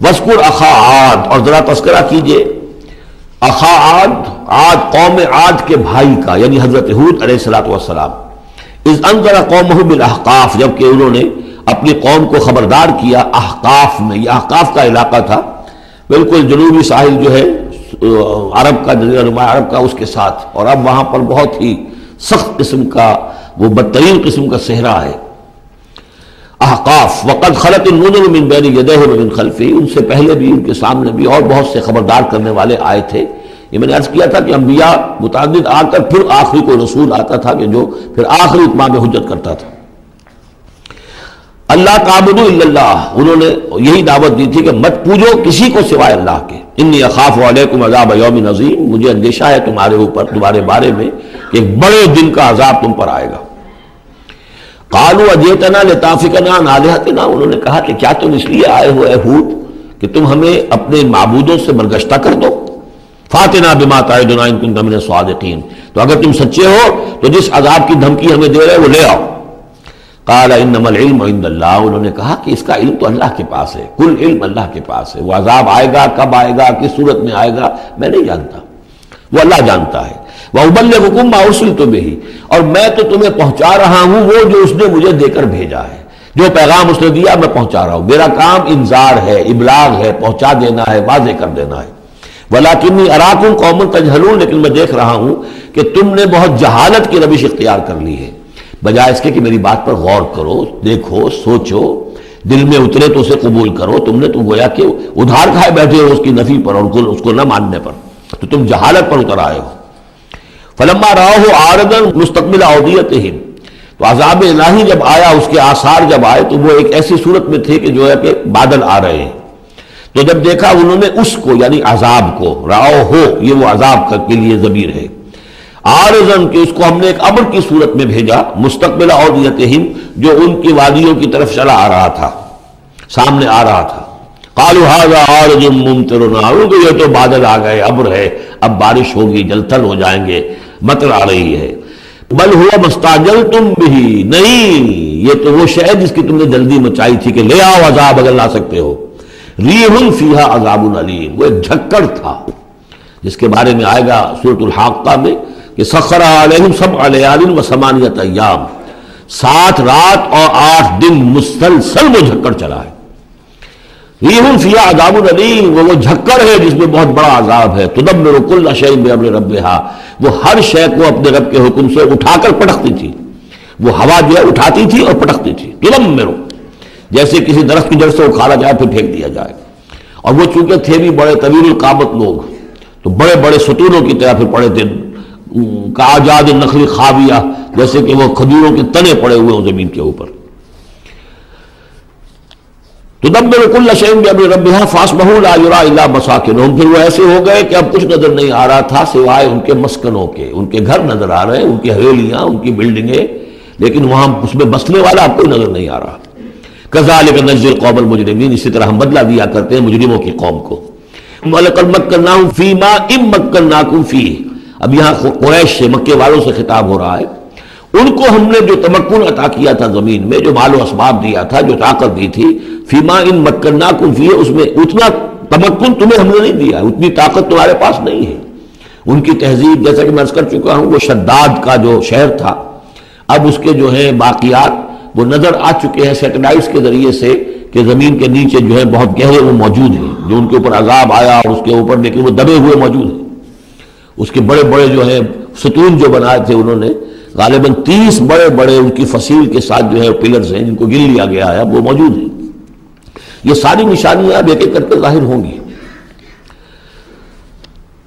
وَاذْكُرْ أَخَا عَادٍ، اور ذرا تذکرہ کیجئے اخا عاد، قوم عاد کے بھائی کا، یعنی حضرت ہود علیہ السلام، اذ انذر قومہ بالاحقاف، جبکہ انہوں نے اپنی قوم کو خبردار کیا احقاف میں، یہ احقاف کا علاقہ تھا، بالکل جنوبی ساحل جو ہے عرب کا، جزیرہ نما عرب کا، اس کے ساتھ، اور اب وہاں پر بہت ہی سخت قسم کا، وہ بدترین قسم کا صحرا ہے احقاف۔ وقد خلت النذر من بین یدیہ ومن خلفہ، ان سے پہلے بھی ان کے سامنے بھی اور بہت سے خبردار کرنے والے آئے تھے۔ یہ میں نے عرض کیا تھا کہ انبیاء متعدد آ کر پھر آخری کوئی رسول آتا تھا کہ جو پھر آخری اتمام حجت کرتا تھا۔ اللہ تعبدوا الا اللہ، انہوں نے یہی دعوت دی تھی کہ مت پوجو کسی کو سوائے اللہ کے، انی اخاف علیکم عذاب یوم عظیم، مجھے اندیشہ ہے تمہارے اوپر، تمہارے بارے میں کہ ایک بڑے دن کا عذاب تم پر آئے گا۔ قالوا اجئتنا لتافکنا عن آلہتنا، انہوں نے کہا کہ کیا تم اس لیے آئے ہو اے ہود کہ تم ہمیں اپنے معبودوں سے برگشتہ کر دو؟ فاتنا بما تعدنا ان کنت من الصادقین، تو اگر تم سچے ہو تو جس عذاب کی دھمکی ہمیں دے رہے وہ لے آؤ۔ قال انما العلم عند اللہ، انہوں نے کہا کہ اس کا علم تو اللہ کے پاس ہے، کل علم اللہ کے پاس ہے، وہ عذاب آئے گا، کب آئے گا، کس صورت میں آئے گا میں نہیں جانتا، وہ اللہ جانتا ہے۔ وَأُبَلِّغُكُم مَّا أُرْسِلْتُ بِهِ، اور میں تو تمہیں پہنچا رہا ہوں وہ جو اس نے مجھے دے کر بھیجا ہے، جو پیغام اس نے دیا میں پہنچا رہا ہوں، میرا کام انذار ہے، ابلاغ ہے، پہنچا دینا ہے، واضح کر دینا ہے۔ وَلَٰكِنِّي أَرَاكُمْ قَوْمًا تَجْهَلُونَ، لیکن میں دیکھ رہا ہوں کہ تم نے بہت جہالت کی روش اختیار کر لی ہے، بجائے اس کے کہ میری بات پر غور کرو، دیکھو، سوچو، دل میں اترے تو اسے قبول کرو، تم نے تو گویا کہ ادھار کھائے بیٹھے ہو اس کی نفی پر اور اس کو نہ ماننے پر، تو تم جہالت پر اتر آئے ہو۔ فلما رأوه عارضا مستقبل اودیتہم، تو عذاب الہی جب آیا، اس کے آثار جب آئے تو وہ ایک ایسی صورت میں تھے کہ جو ہے کہ بادل آ رہے ہیں، تو جب دیکھا انہوں نے اس کو یعنی عذاب کو، رأوه یہ وہ عذاب کے لیے ضمیر ہے، عارضا کہ اس کو ہم نے ایک امر کی صورت میں بھیجا، مستقبل اودیتہم جو ان کی وادیوں کی طرف چلا آ رہا تھا، سامنے آ رہا تھا۔ قالوا هذا عارض ممطرنا، یہ تو بادل آ گئے، ابر ہے، اب بارش ہوگی، جلتھل ہو جائیں گے، مطر آ رہی ہے۔ بل هو ما استعجلتم به، نہیں یہ تو وہ شے جس کی تم نے جلدی مچائی تھی کہ لے آؤ عذاب اگر لا سکتے ہو۔ ریح فیہا عذاب علیم، وہ ایک جھکڑ تھا جس کے بارے میں آئے گا سورۃ الحاقہ میں کہ سخر علیہم سبع لیال و ثمانیۃ ایام، 7 رات اور 8 دن مسلسل وہ جھکڑ چلا ہے۔ ریح فیہا عذاب علیم، وہ جھکڑ ہے جس میں بہت بڑا عذاب ہے۔ تدمر کل شیء بامر ربھا، وہ ہر شے کو اپنے رب کے حکم سے اٹھا کر پٹکتی تھی، وہ ہوا جو ہے اٹھاتی تھی اور پٹکتی تھی۔ تدمر، جیسے کسی درخت کی جڑ سے اکھاڑا جائے پھر پھینک دیا جائے، اور وہ چونکہ تھے بھی بڑے طویل القامت لوگ تو بڑے بڑے ستونوں کی طرح پھر پڑے تھے، کاجاد النخل خاویہ، جیسے کہ وہ کھجوروں کے تنے پڑے ہوئے ہوں زمین کے اوپر۔ تدبر کل شیء بامر ربھا فاصبحوا لا یری الا مساکنہم، پھر وہ ایسے ہو گئے کہ اب کچھ نظر نہیں آ رہا تھا سوائے ان کے مسکنوں کے، ان کے گھر نظر آ رہے ہیں، ان کی حویلیاں، ان کی بلڈنگیں، لیکن وہاں اس میں بسنے والا اب کوئی نظر نہیں آ رہا۔ کذالک نجزی القوم المجرمین، اسی طرح ہم بدلہ دیا کرتے ہیں مجرموں کی قوم کو۔ وَلَقَدْ مَكَّنَّاهُمْ فِي مَا إِن مَكَّنَّاكُمْ فِيهِ، اب یہاں قریش سے، مکے والوں سے خطاب ہو رہا ہے، ان کو ہم نے جو تمکن عطا کیا تھا زمین میں، جو مال و اسباب دیا تھا، جو طاقت دی تھی، فِي مَا إِن مَكَّنَّاكُمْ فِيهِ، اس میں اتنا تمکن تمہیں ہم نے نہیں دیا، اتنی طاقت تمہارے پاس نہیں ہے۔ ان کی تہذیب، جیسا کہ میں عرض کر چکا ہوں، وہ شداد کا جو شہر تھا، اب اس کے جو ہے باقیات وہ نظر آ چکے ہیں سیٹلائٹس کے ذریعے سے کہ زمین کے نیچے جو ہے بہت گہرے وہ موجود ہیں، جو ان کے اوپر عذاب آیا اور اس کے اوپر لیکن وہ دبے ہوئے موجود ہیں۔ اس کے بڑے بڑے جو ہے ستون جو بنائے تھے انہوں نے، غالباً 30 بڑے بڑے ان کی فصیل کے ساتھ جو ہے پلرز ہیں جن کو گن لیا گیا ہے، اب وہ موجود ہیں۔ یہ ساری نشانیاں اب ایک ایک کر کے ظاہر ہوں گی۔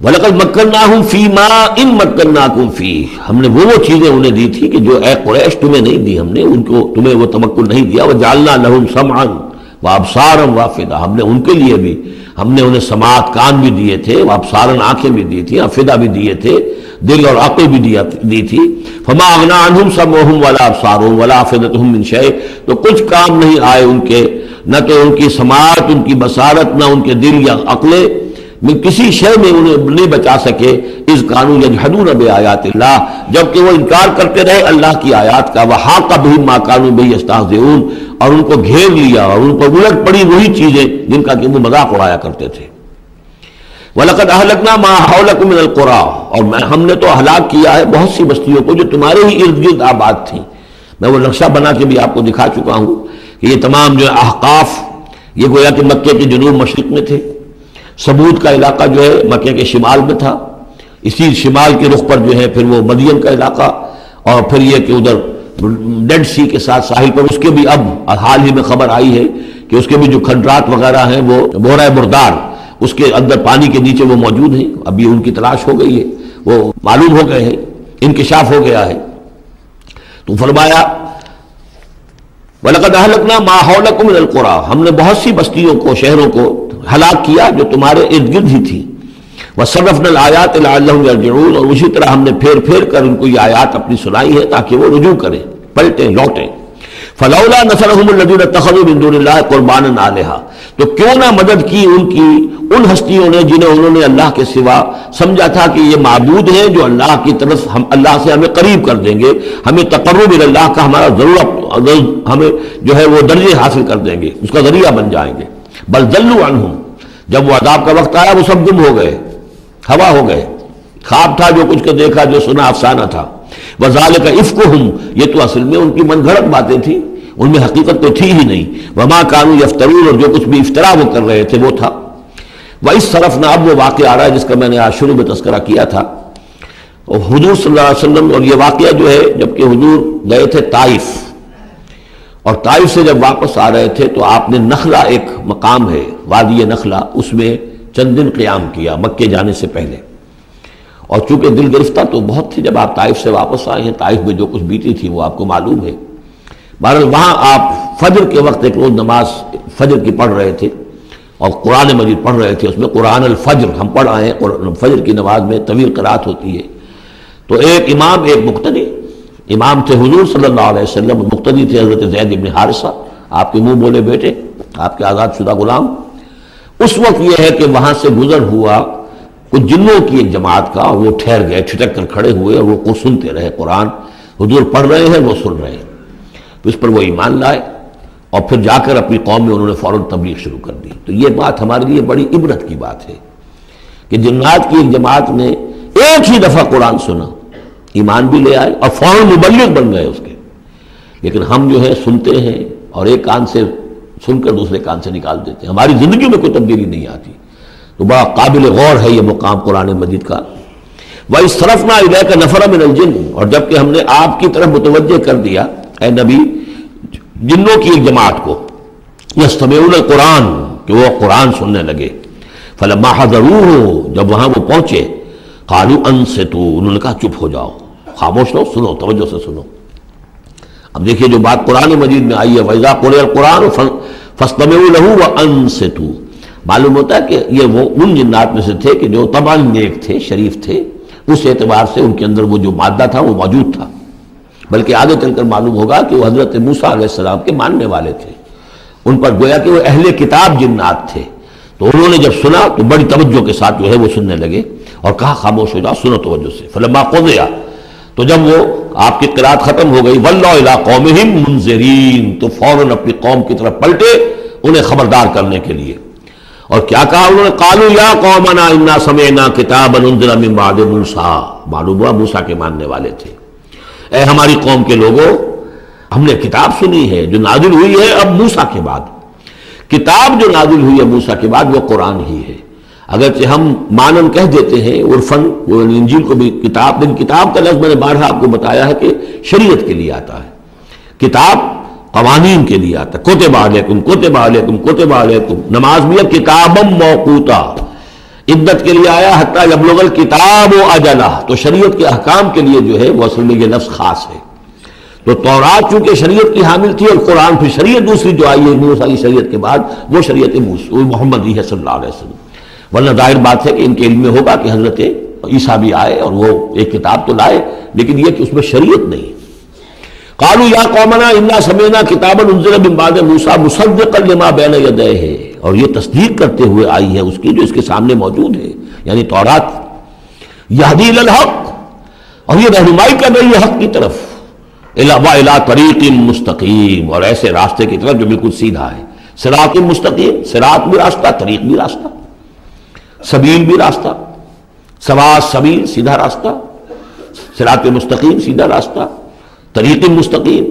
وَلَقَدْ مَكَّنَّاهُمْ فِي مَا إِن مَكَّنَّاكُمْ فِيهِ، ہم نے وہ چیزیں انہیں دی تھی کہ جو اے قریش تمہیں نہیں دی، ہم نے ان کو تمہیں وہ تمکن نہیں دیا۔ وَجَعَلْنَا لَهُمْ سَمْعًا وَأَبْصَارًا وَأَفْئِدَةً، ہم نے ان کے لیے بھی، ہم نے انہیں سماعت کان بھی دیے تھے، وَأَبْصَارًا آنکھیں بھی دی تھی، افئدہ بھی دیے تھے، دل اور عقل بھی دی تھی۔ فَمَا أَغْنَىٰ عَنْهُمْ سَمْعُهُمْ وَلَا أَبْصَارُهُمْ وَلَا أَفْئِدَتُهُمْ مِنْ شَيْءٍ، تو کچھ کام نہیں آئے ان کے، نہ تو ان کی سماعت، ان کی بصارت، نہ ان کے دل یا عقلیں میں کسی شے میں انہیں نہیں بچا سکے۔ اذ کانوا یجحدون بآیات اللہ، جبکہ وہ انکار کرتے رہے اللہ کی آیات کا۔ وحاق بہم ما کانوا بہ یستہزئون، اور ان کو گھیر لیا اور ان پر الٹ پڑی وہی چیزیں جن کا کہ وہ مذاق اڑایا کرتے تھے۔ وَلَقَدْ أَهْلَكْنَا مَا حَوْلَكُم مِّنَ الْقُرَىٰ، اور ہم نے تو ہلاک کیا ہے بہت سی بستیوں کو جو تمہارے ہی ارد گرد آباد تھیں۔ میں وہ نقشہ بنا کے بھی آپ کو دکھا چکا ہوں کہ یہ تمام جو احقاف یہ گویا کہ مکے کے جنوب مشرق میں تھے، سمود کا علاقہ جو ہے مکے کے شمال میں تھا، اسی شمال کے رخ پر جو ہے پھر وہ مدین کا علاقہ، اور پھر یہ کہ ادھر ڈیڈ سی کے ساتھ ساحل پر، اس کے بھی اب حال ہی میں خبر آئی ہے کہ اس کے بھی جو کھنڈرات وغیرہ ہیں وہ بحیرہ بردار، اس کے اندر پانی کے نیچے وہ موجود ہیں، ابھی ان کی تلاش ہو گئی ہے، وہ معلوم ہو گئے ہیں، انکشاف ہو گیا ہے۔ تو فرمایا وَلَقَدْ أَهْلَكْنَا مَا حَوْلَكُم مِّنَ الْقُرَىٰ، ہم نے بہت سی بستیوں کو، شہروں کو ہلاک کیا جو تمہارے ارد گرد ہی تھی. وصرفنا الآیات لعلہم یرجعون، اور اسی طرح ہم نے پھیر پھیر کر ان کو یہ آیات اپنی سنائی ہے تاکہ وہ رجوع کریں، پلٹیں، لوٹیں. فلولا نصرهم الذین اتخذوا من دون اللہ قربانا آلہہ، تو کیوں نہ مدد کی ان کی ان ہستیوں نے جنہیں انہوں نے اللہ کے سوا سمجھا تھا کہ یہ معبود ہیں جو اللہ کی طرف ہم اللہ سے ہمیں قریب کر دیں گے، ہمیں تقرب الی اللہ کا ہمارا ضرورت ہمیں جو ہے وہ درجے حاصل کر دیں گے، اس کا ذریعہ بن جائیں گے. بل ضلوا عنہم، جب وہ عذاب کا وقت آیا وہ سب گم ہو گئے، ہوا ہو گئے، خواب تھا جو کچھ کے دیکھا، جو سنا افسانہ تھا. وذالک افکہم، یہ تو اصل میں ان کی من گھڑت باتیں تھیں، ان میں حقیقت تو تھی ہی نہیں. وما کانوا یفترون، اور جو کچھ بھی افطرا وہ کر رہے تھے وہ تھا. وَإِذْ صَرَفْنَا، اب وہ واقعہ آ رہا ہے جس کا میں نے آج شروع میں تذکرہ کیا تھا. اور حضور صلی اللہ علیہ وسلم، اور یہ واقعہ جو ہے جبکہ حضور گئے تھے طائف، اور طائف سے جب واپس آ رہے تھے تو آپ نے نخلہ، ایک مقام ہے وادی نخلہ، اس میں چند دن قیام کیا مکے جانے سے پہلے. اور چونکہ دل گرفتہ تو بہت تھی جب آپ طائف سے واپس آئے ہیں، طائف میں جو کچھ بیتی تھی وہ آپ کو معلوم ہے. بہرحال وہاں آپ فجر کے وقت ایک روز نماز فجر کی پڑھ رہے تھے اور قرآن مجید پڑھ رہے تھے. اس میں قرآن الفجر ہم پڑھ آئے ہیں، فجر کی نماز میں طویل قرات ہوتی ہے. تو ایک امام، ایک مقتدی. امام تھے حضور صلی اللہ علیہ وسلم، مقتدی تھے حضرت زید بن حارثہ، آپ کے منہ بولے بیٹے، آپ کے آزاد شدہ غلام. اس وقت یہ ہے کہ وہاں سے گزر ہوا کچھ جنوں کی ایک جماعت کا، وہ ٹھہر گئے، ٹھٹک کر کھڑے ہوئے اور وہ سنتے رہے. قرآن حضور پڑھ رہے ہیں، وہ سن رہے ہیں. تو اس پر وہ ایمان لائے اور پھر جا کر اپنی قوم میں انہوں نے فوراً تبلیغ شروع کر دی. تو یہ بات ہمارے لیے بڑی عبرت کی بات ہے کہ جنات کی ایک جماعت نے ایک ہی دفعہ قرآن سنا، ایمان بھی لے آئے اور فوراً مبلغ بن گئے اس کے. لیکن ہم جو ہے سنتے ہیں اور ایک کان سے سن کر دوسرے کان سے نکال دیتے ہیں، ہماری زندگی میں کوئی تبدیلی نہیں آتی. تو بڑا قابل غور ہے یہ مقام قرآن مجید کا. وَإِذْ صَرَفْنَا إِلَيْكَ نَفَرًا مِنَ الْجِنِّ، اور جب کہ ہم نے آپ کی طرف متوجہ کر دیا اے نبی جنوں کی ایک جماعت کو، یستمعون القرآن، کہ وہ قرآن سننے لگے. فلما حضروه، جب وہاں وہ پہنچے، قالوا انصتوا، انہوں نے کہا چپ ہو جاؤ، خاموش رہو، سنو، توجہ سے سنو. اب دیکھیے جو بات قرآن مجید میں آئی ہے وَإِذَا قُرِئَ الْقُرْآنُ فَاسْتَمِعُوا لَهُ وَأَنصِتُوا، معلوم ہوتا ہے کہ یہ وہ ان جنات میں سے تھے کہ جو طبعاً نیک تھے، شریف تھے، اس اعتبار سے ان کے اندر وہ جو مادہ تھا وہ موجود تھا. بلکہ آگے چل کر معلوم ہوگا کہ وہ حضرت موسیٰ علیہ السلام کے ماننے والے تھے. ان پر گویا کہ وہ اہل کتاب جنات تھے. تو انہوں نے جب سنا تو بڑی توجہ کے ساتھ جو ہے وہ سننے لگے اور کہا خاموش ہو جاؤ، سنو توجہ سے. فلما قضی، تو جب وہ آپ کی قرات ختم ہو گئی، وَلَّوْا إِلَىٰ قَوْمِهِمْ مُنذِرِينَ، تو فوراً اپنی قوم کی طرف پلٹے انہیں خبردار کرنے کے لیے. اور کیا کہا انہوں نے؟ قالوا یا قومنا انا سمعنا کتابا انزل من بعد موسیٰ، معلوم ہوا موسیٰ کے ماننے والے تھے. اے ہماری قوم کے لوگوں، ہم نے کتاب سنی ہے جو نازل ہوئی ہے اب موسیٰ کے بعد. کتاب جو نازل ہوئی ہے موسیٰ کے بعد وہ قرآن ہی ہے. اگرچہ ہم مانن کہہ دیتے ہیں عرفاً، وہ انجیل کو بھی کتاب، لیکن کتاب کا لفظ میں نے بارہا آپ کو بتایا ہے کہ شریعت کے لیے آتا ہے. کتاب قوانین کے لیے آتا ہے. کتب علیکم کتب علیکم کتب علیکم، نماز بھی ہے کتابا موقوتا، عدت کے لیے آیا حتیٰ یبلغ الکتاب اجلہ. تو شریعت کے احکام کے لیے جو ہے وہ اصل میں یہ لفظ خاص ہے. تو تورات چونکہ شریعت کی حامل تھی اور قرآن پھر شریعت دوسری جو آئی ہے موسیٰ کی شریعت کے بعد وہ شریعت محمد ہے صلی اللہ علیہ وسلم. ورنہ ظاہر بات ہے کہ ان کے علم میں ہوگا کہ حضرت عیسیٰ بھی آئے اور وہ ایک کتاب تو لائے، لیکن یہ کہ اس میں شریعت نہیں. قالوا یا قومنا انا سمعنا کتابا انزل من بعد موسیٰ مصدقا لما بین یدیہ، اور یہ تصدیق کرتے ہوئے آئی ہے اس کی جو اس کے سامنے موجود ہے، یعنی تورات. یہدی الی الحق، اور یہ رہنمائی کر رہی ہے حق کی طرف. الی طریق مستقیم، اور ایسے راستے کی طرف جو بالکل سیدھا ہے. صراط مستقیم، صراط بھی راستہ، طریق بھی راستہ، سبیل بھی راستہ، سوا سبیل سیدھا راستہ، صراط مستقیم سیدھا راستہ، طریق مستقیم.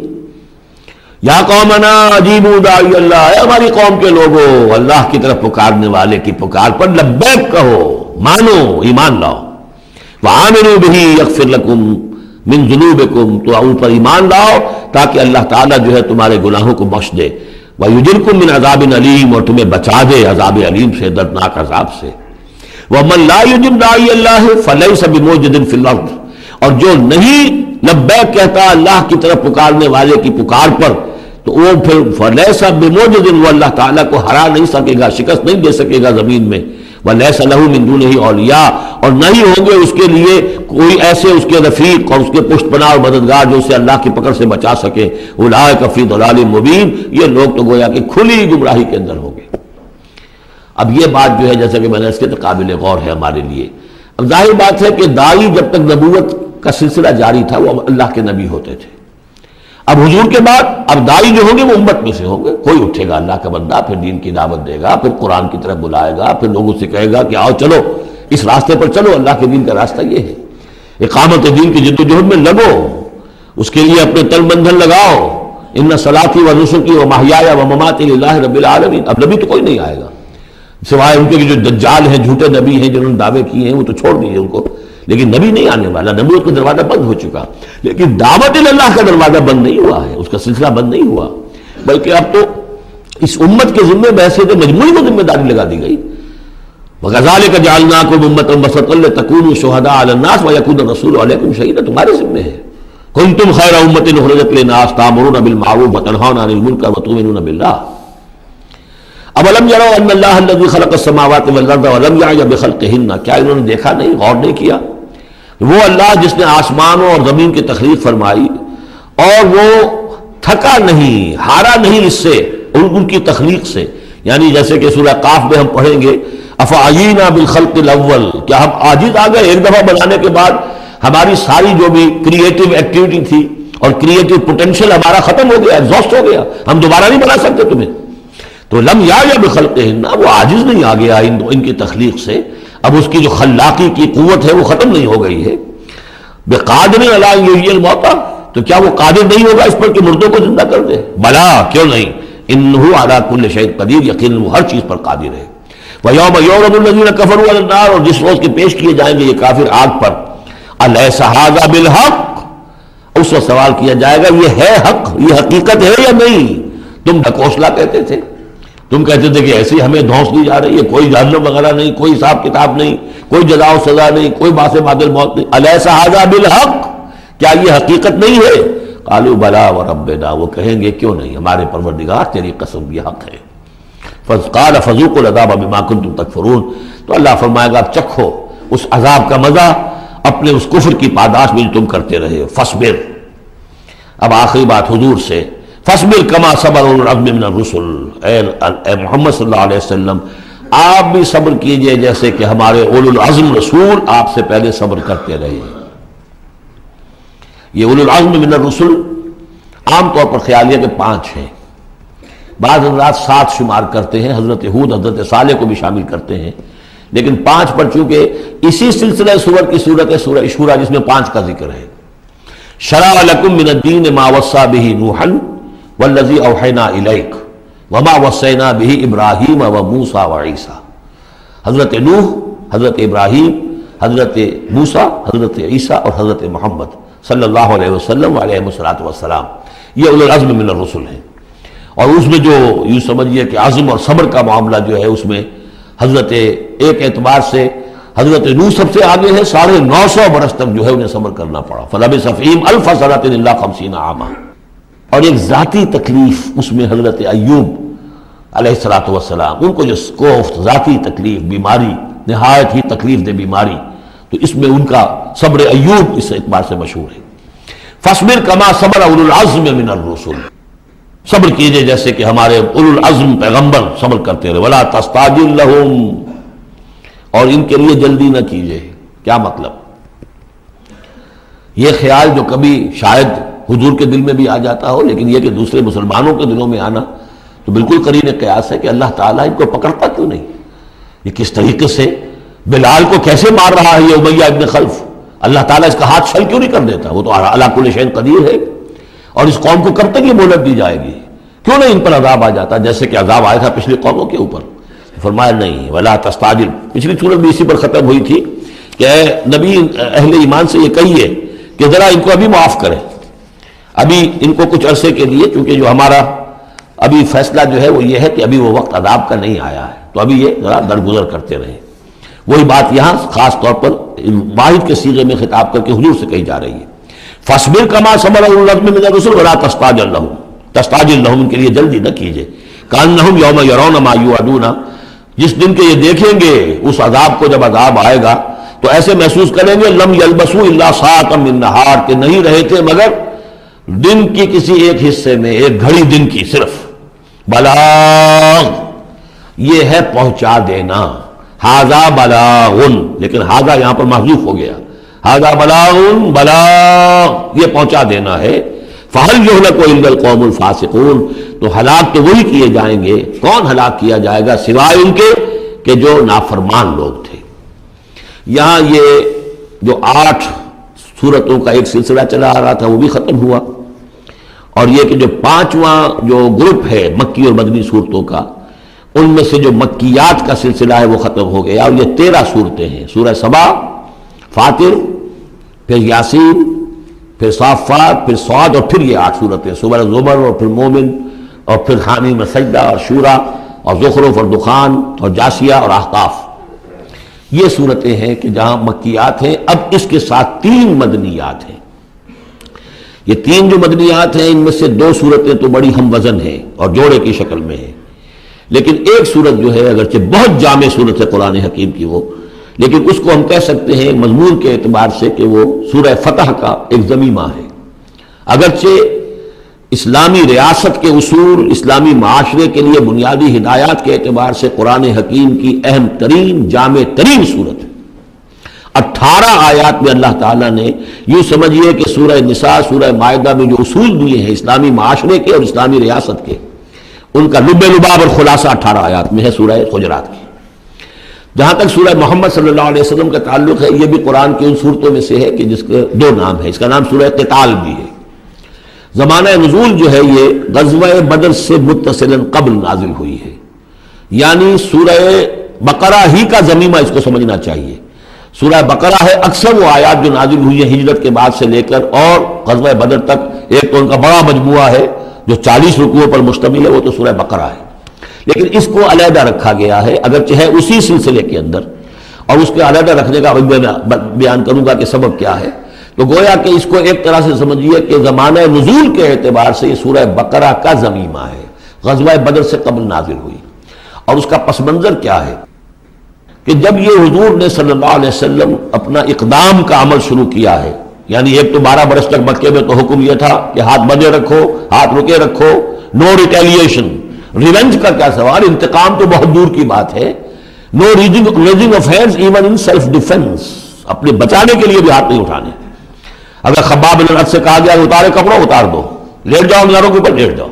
یا قومنا اجیبوا داعی اللہ، اے ہماری قوم کے لوگوں، اللہ کی طرف پکارنے والے کی پکار پر لبیک کہو، مانو، ایمان لاؤ. وآمنوا بہ یغفر لکم من ذنوبکم، تو ان پر ایمان لاؤ تاکہ اللہ تعالیٰ جو ہے تمہارے گناہوں کو بخش دے. ویجرکم من عذاب علیم، اور تمہیں بچا دے عذاب علیم سے، دردناک عذاب سے. ومن لا یجب داعی اللہ فلیس بموجد فی الارض، اور جو نہیں لبیک کہتا اللہ کی طرف پکارنے والے کی پکار پر، تو تو وہ پھر فلیس بموجد، وہ اللہ تعالیٰ کو ہرا نہیں سکے گا، شکست نہیں دے سکے گا زمین میں، ولیس لہ من دونہ اولیاء، اور نہیں ہوں گے اس کے لیے کوئی ایسے اس کے رفیق اور اس کے پشت پناہ اور مددگار جو اسے اللہ کی پکڑ سے بچا سکے۔ اولئک فی ضلال مبین، یہ لوگ تو گویا کہ کھلی گمراہی کے اندر ہوں گے۔ اب یہ بات جو ہے جیسا کہ میں نے اس کے تو قابل غور ہے ہمارے لیے۔ اب ظاہر بات ہے کہ داعی جب تک نبوت کا سلسلہ جاری تھا وہ اللہ کے نبی ہوتے تھے۔ اب حضور کے بعد اب داعی جو ہوں گے وہ امت میں سے ہوں گے، کوئی اٹھے گا اللہ کا بندہ، پھر دین کی دعوت دے گا، پھر قرآن کی طرف بلائے گا، پھر لوگوں سے کہے گا کہ آؤ چلو اس راستے پر چلو، اللہ کے دین کا راستہ یہ ہے، اقامت دین کی جد و جہد میں لگو، اس کے لیے اپنے تن بندھن لگاؤ، ان صلاتی و نسکی و محیایا و مماتی للہ رب العالمین۔ اب نبی تو کوئی نہیں آئے گا سوائے ان کے جو دجال ہیں، جھوٹے نبی ہیں جنہوں نے دعوے کیے ہیں، وہ تو چھوڑ دیجیے ان کو، لیکن نبی نہیں آنے والا، نبوت کا دروازہ بند ہو چکا، لیکن دعوت اللہ کا دروازہ بند نہیں ہوا ہے، اس کا سلسلہ بند نہیں ہوا، بلکہ اب تو اس امت کے ذمہ بحیثیت مجموعی کو ذمہ داری لگا دی گئی۔ وَكَذَلِكَ جَعَلْنَاكُمْ أُمَّةً وَسَطًا لِتَكُونُوا شُهَدَاءَ عَلَى النَّاسِ وَيَكُونَ الرَّسُولُ عَلَيْكُمْ شَهِيدًا، تمہارے ذمہ ہے۔ كُنتُمْ خَيْرَ أُمَّةٍ أُخْرِجَتْ لِلنَّاسِ تَأْمُرُونَ بِالْمَعْرُوفِ وَتَنْهَوْنَ عَنِ الْمُنكَرِ وَتُؤْمِنُونَ بِاللَّهِ اولم يروا ان اللہ الذي خلق السماوات والارض ولم يعي بخلقهن، کیا انہوں نے دیکھا نہیں، غور نہیں کیا، وہ اللہ جس نے آسمانوں اور زمین کی تخلیق فرمائی اور وہ تھکا نہیں، ہارا نہیں اس سے، ان کی تخلیق سے، یعنی جیسے کہ سورہ قاف میں ہم پڑھیں گے افعینا بالخلق الاول، کیا ہم عاجز آ گئے ایک دفعہ بنانے کے بعد، ہماری ساری جو بھی کریٹو ایکٹیویٹی تھی اور کریٹو پوٹینشیل ہمارا ختم ہو گیا، ایگزاسٹ ہو گیا، ہم دوبارہ نہیں بنا سکتے تمہیں۔ تو لم یا بخلقہن، وہ عاجز نہیں آ گیا ان کی تخلیق سے، اب اس کی جو خلاقی کی قوت ہے وہ ختم نہیں ہو گئی ہے۔ بقادر علی ان یحیی الموتیٰ، تو کیا وہ قادر نہیں ہوگا اس پر کہ مردوں کو زندہ کر دے؟ بلا، کیوں نہیں، انہ علی کل شیء قدیر، یقیناً وہ ہر چیز پر قادر ہے۔ ویوم یعرض الذین کفروا علی النار، اور جس روز کے پیش کیے جائیں گے یہ کافر آگ پر، الیس ھذا بالحق، اس وقت سوال کیا جائے گا یہ ہے حق، یہ حقیقت ہے یا نہیں؟ تم ڈھکوسلا کہتے تھے، تم کہتے تھے کہ ایسی ہمیں دھونس دی جا رہی ہے، کوئی جہنم وغیرہ نہیں، کوئی حساب کتاب نہیں، کوئی جزا و سزا نہیں، کوئی باعث بعد الموت نہیں، الیس ھذا بالحق، کیا یہ حقیقت نہیں ہے؟ قالوا بلا وربنا، وہ کہیں گے کیوں نہیں، ہمارے پروردگار تیری قسم یہ حق ہے۔ قال فذوقوا العذاب بما كنتم تکفرون، تو اللہ فرمائے گا اب چکھو اس عذاب کا مزہ اپنے اس کفر کی پاداش میں جو تم کرتے رہے، فاصبر۔ اب آخری بات حضور سے، فاصبر کما صبر اولو العزم من الرسل، اے محمد صلی اللہ علیہ وسلم آپ بھی صبر کیجئے جیسے کہ ہمارے اولو العزم رسول آپ سے پہلے صبر کرتے رہے۔ یہ اولو العزم من الرسل عام طور پر خیال ہے کہ 5 ہیں، بعض حضرات 7 شمار کرتے ہیں، حضرت ہود حضرت صالح کو بھی شامل کرتے ہیں، لیکن 5 پر چونکہ اسی سلسلہ سورت کی صورت ہے سورہ شورى جس میں 5 کا ذکر ہے۔ شرع لکم من الدین ما وصى به نوحا والذی اوحینا الیک وما وصینا به ابراہیم وموسیٰ وعیسیٰ، حضرت نوح، حضرت ابراہیم، حضرت موسیٰ، حضرت عیسیٰ اور حضرت محمد صلی اللہ علیہ وسلم علیہ الصلوۃ والسلام، یہ اولو العزم من الرسل ہیں۔ اور اس میں جو یوں سمجھیے کہ عزم اور صبر کا معاملہ جو ہے اس میں حضرت ایک اعتبار سے حضرت نوح سب سے آگے ہے، 950 برس تک جو ہے انہیں صبر کرنا پڑا، فلبث فیہم 1000 سنۃ الا 50 عاما۔ اور ایک ذاتی تکلیف اس میں حضرت ایوب علیہ الصلوۃ والسلام، ان کو جو کوفت ذاتی تکلیف، بیماری، نہایت ہی تکلیف دہ بیماری، تو اس میں ان کا صبر ایوب اس اعتبار سے مشہور ہے۔ فاصبر کما صبر اولو العزم من الرسل، صبر کیجئے جیسے کہ ہمارے اولو العزم پیغمبر صبر کرتے رہے، ولا تستعجل لهم، اور ان کے لیے جلدی نہ کیجئے۔ کیا مطلب؟ یہ خیال جو کبھی شاید حضور کے دل میں بھی آ جاتا ہو، لیکن یہ کہ دوسرے مسلمانوں کے دلوں میں آنا تو بالکل قرین قیاس ہے کہ اللہ تعالیٰ ان کو پکڑتا کیوں نہیں؟ یہ کس طریقے سے بلال کو کیسے مار رہا ہے یہ امیہ ابن خلف، اللہ تعالیٰ اس کا ہاتھ چھل کیوں نہیں کر دیتا؟ وہ تو علی کل شیء قدیر ہے، اور اس قوم کو کب تک یہ مہلت دی جائے گی؟ کیوں نہیں ان پر عذاب آ جاتا جیسے کہ عذاب آیا تھا پچھلی قوموں کے اوپر؟ فرمایا نہیں، ولا تستعجل، پچھلی سورت بھی اسی پر ختم ہوئی تھی کہ اے نبی اہل ایمان سے یہ کہیے کہ ذرا ان کو ابھی معاف کریں، ابھی ان کو کچھ عرصے کے لیے، چونکہ جو ہمارا ابھی فیصلہ جو ہے وہ یہ ہے کہ ابھی وہ وقت عذاب کا نہیں آیا ہے، تو ابھی یہ ذرا درگزر کرتے رہیں۔ وہی بات یہاں خاص طور پر واحد کے صیغے میں خطاب کر کے حضور سے کہی جا رہی ہے، فاصبر کما صبر اولو العزم من الرسل ولا تستعجل لهم، تستعجل لہم، ان کے لیے جلدی نہ کیجئے، کانہم یوم یرون ما یوعدون، جس دن کے یہ دیکھیں گے اس عذاب کو، جب عذاب آئے گا تو ایسے محسوس کریں گے لم یلبسوا الا ساعۃ من نہار، کہ نہیں رہے تھے مگر دن کی کسی ایک حصے میں، ایک گھڑی دن کی صرف۔ بلاغ، یہ ہے پہنچا دینا، ھذا بلاغ، لیکن ھذا یہاں پر محذوف ہو گیا، ھذا بلاغ، بلاغ یہ پہنچا دینا ہے۔ فہل یہلک الا القوم الفاسقون، تو ہلاک تو وہی کیے جائیں گے، کون ہلاک کیا جائے گا سوائے ان کے کہ جو نافرمان لوگ تھے۔ یہاں یہ جو 8 سورتوں کا ایک سلسلہ چلا آ رہا تھا وہ بھی ختم ہوا، اور یہ کہ جو 5واں جو گروپ ہے مکی اور مدنی صورتوں کا، ان میں سے جو مکیات کا سلسلہ ہے وہ ختم ہو گیا، اور یہ 13 صورتیں ہیں، سورہ سبا، فاطر، پھر یاسین، پھر صافات، پھر صاد، اور پھر یہ 8 صورتیں، سورہ زمر، اور پھر مومن، اور پھر حامیم سجدہ، اور شورا، اور زخرف، اور دخان، اور جاسیہ، اور احقاف۔ یہ صورتیں ہیں کہ جہاں مکیات ہیں۔ اب اس کے ساتھ 3 مدنیات ہیں۔ یہ 3 جو مدنیات ہیں ان میں سے 2 صورتیں تو بڑی ہم وزن ہیں اور جوڑے کی شکل میں ہیں، لیکن ایک صورت جو ہے اگرچہ بہت جامع صورت ہے قرآن حکیم کی وہ، لیکن اس کو ہم کہہ سکتے ہیں مضمون کے اعتبار سے کہ وہ سورہ فتح کا ایک ضمیمہ ہے۔ اگرچہ اسلامی ریاست کے اصول، اسلامی معاشرے کے لیے بنیادی ہدایات کے اعتبار سے قرآن حکیم کی اہم ترین، جامع ترین صورت ہے۔ 18 آیات میں اللہ تعالیٰ نے، یوں سمجھیے کہ سورہ نساء، سورہ مائدہ میں جو اصول دیے ہیں اسلامی معاشرے کے اور اسلامی ریاست کے، ان کا لب لباب اور خلاصہ 18 آیات میں ہے سورہ حجرات کی۔ جہاں تک سورہ محمد صلی اللہ علیہ وسلم کا تعلق ہے، یہ بھی قرآن کی ان صورتوں میں سے ہے کہ جس کے 2 نام ہیں۔ اس کا نام سورہ قتال بھی ہے۔ زمانہ نزول جو ہے یہ غزوہ بدر سے متصلاً قبل نازل ہوئی ہے، یعنی سورہ بقرہ ہی کا ضمیمہ اس کو سمجھنا چاہیے۔ سورہ بقرہ ہے، اکثر وہ آیات جو نازل ہوئی ہیں ہجرت کے بعد سے لے کر اور غزوہ بدر تک، ایک تو ان کا بڑا مجموعہ ہے جو 40 رکوعوں پر مشتمل ہے، وہ تو سورہ بقرہ ہے، لیکن اس کو علیحدہ رکھا گیا ہے، اگرچہ ہے اسی سلسلے کے اندر، اور اس کے علیحدہ رکھنے کا میں بیان کروں گا کہ سبب کیا ہے۔ تو گویا کہ اس کو ایک طرح سے سمجھیے کہ زمانہ نزول کے اعتبار سے یہ سورہ بقرہ کا ضمیمہ ہے، غزوہ بدر سے قبل نازل ہوئی۔ اور اس کا پس منظر کیا ہے کہ جب یہ حضور نے صلی اللہ علیہ وسلم اپنا اقدام کا عمل شروع کیا ہے، یعنی ایک تو 12 برس تک مکے میں تو حکم یہ تھا کہ ہاتھ بندے رکھو، ہاتھ رکے رکھو، نو ریٹیلیشن، ریونج کا کیا سوال، انتقام تو بہت دور کی بات ہے، no raising of hands even in self defence, اپنے بچانے کے لیے بھی ہاتھ نہیں اٹھانے۔ اگر خباب بن الارت سے کہا گیا کہ اتارے کپڑوں، اتار دو، لیٹ جاؤ میدانوں کے اوپر، لیٹ جاؤ۔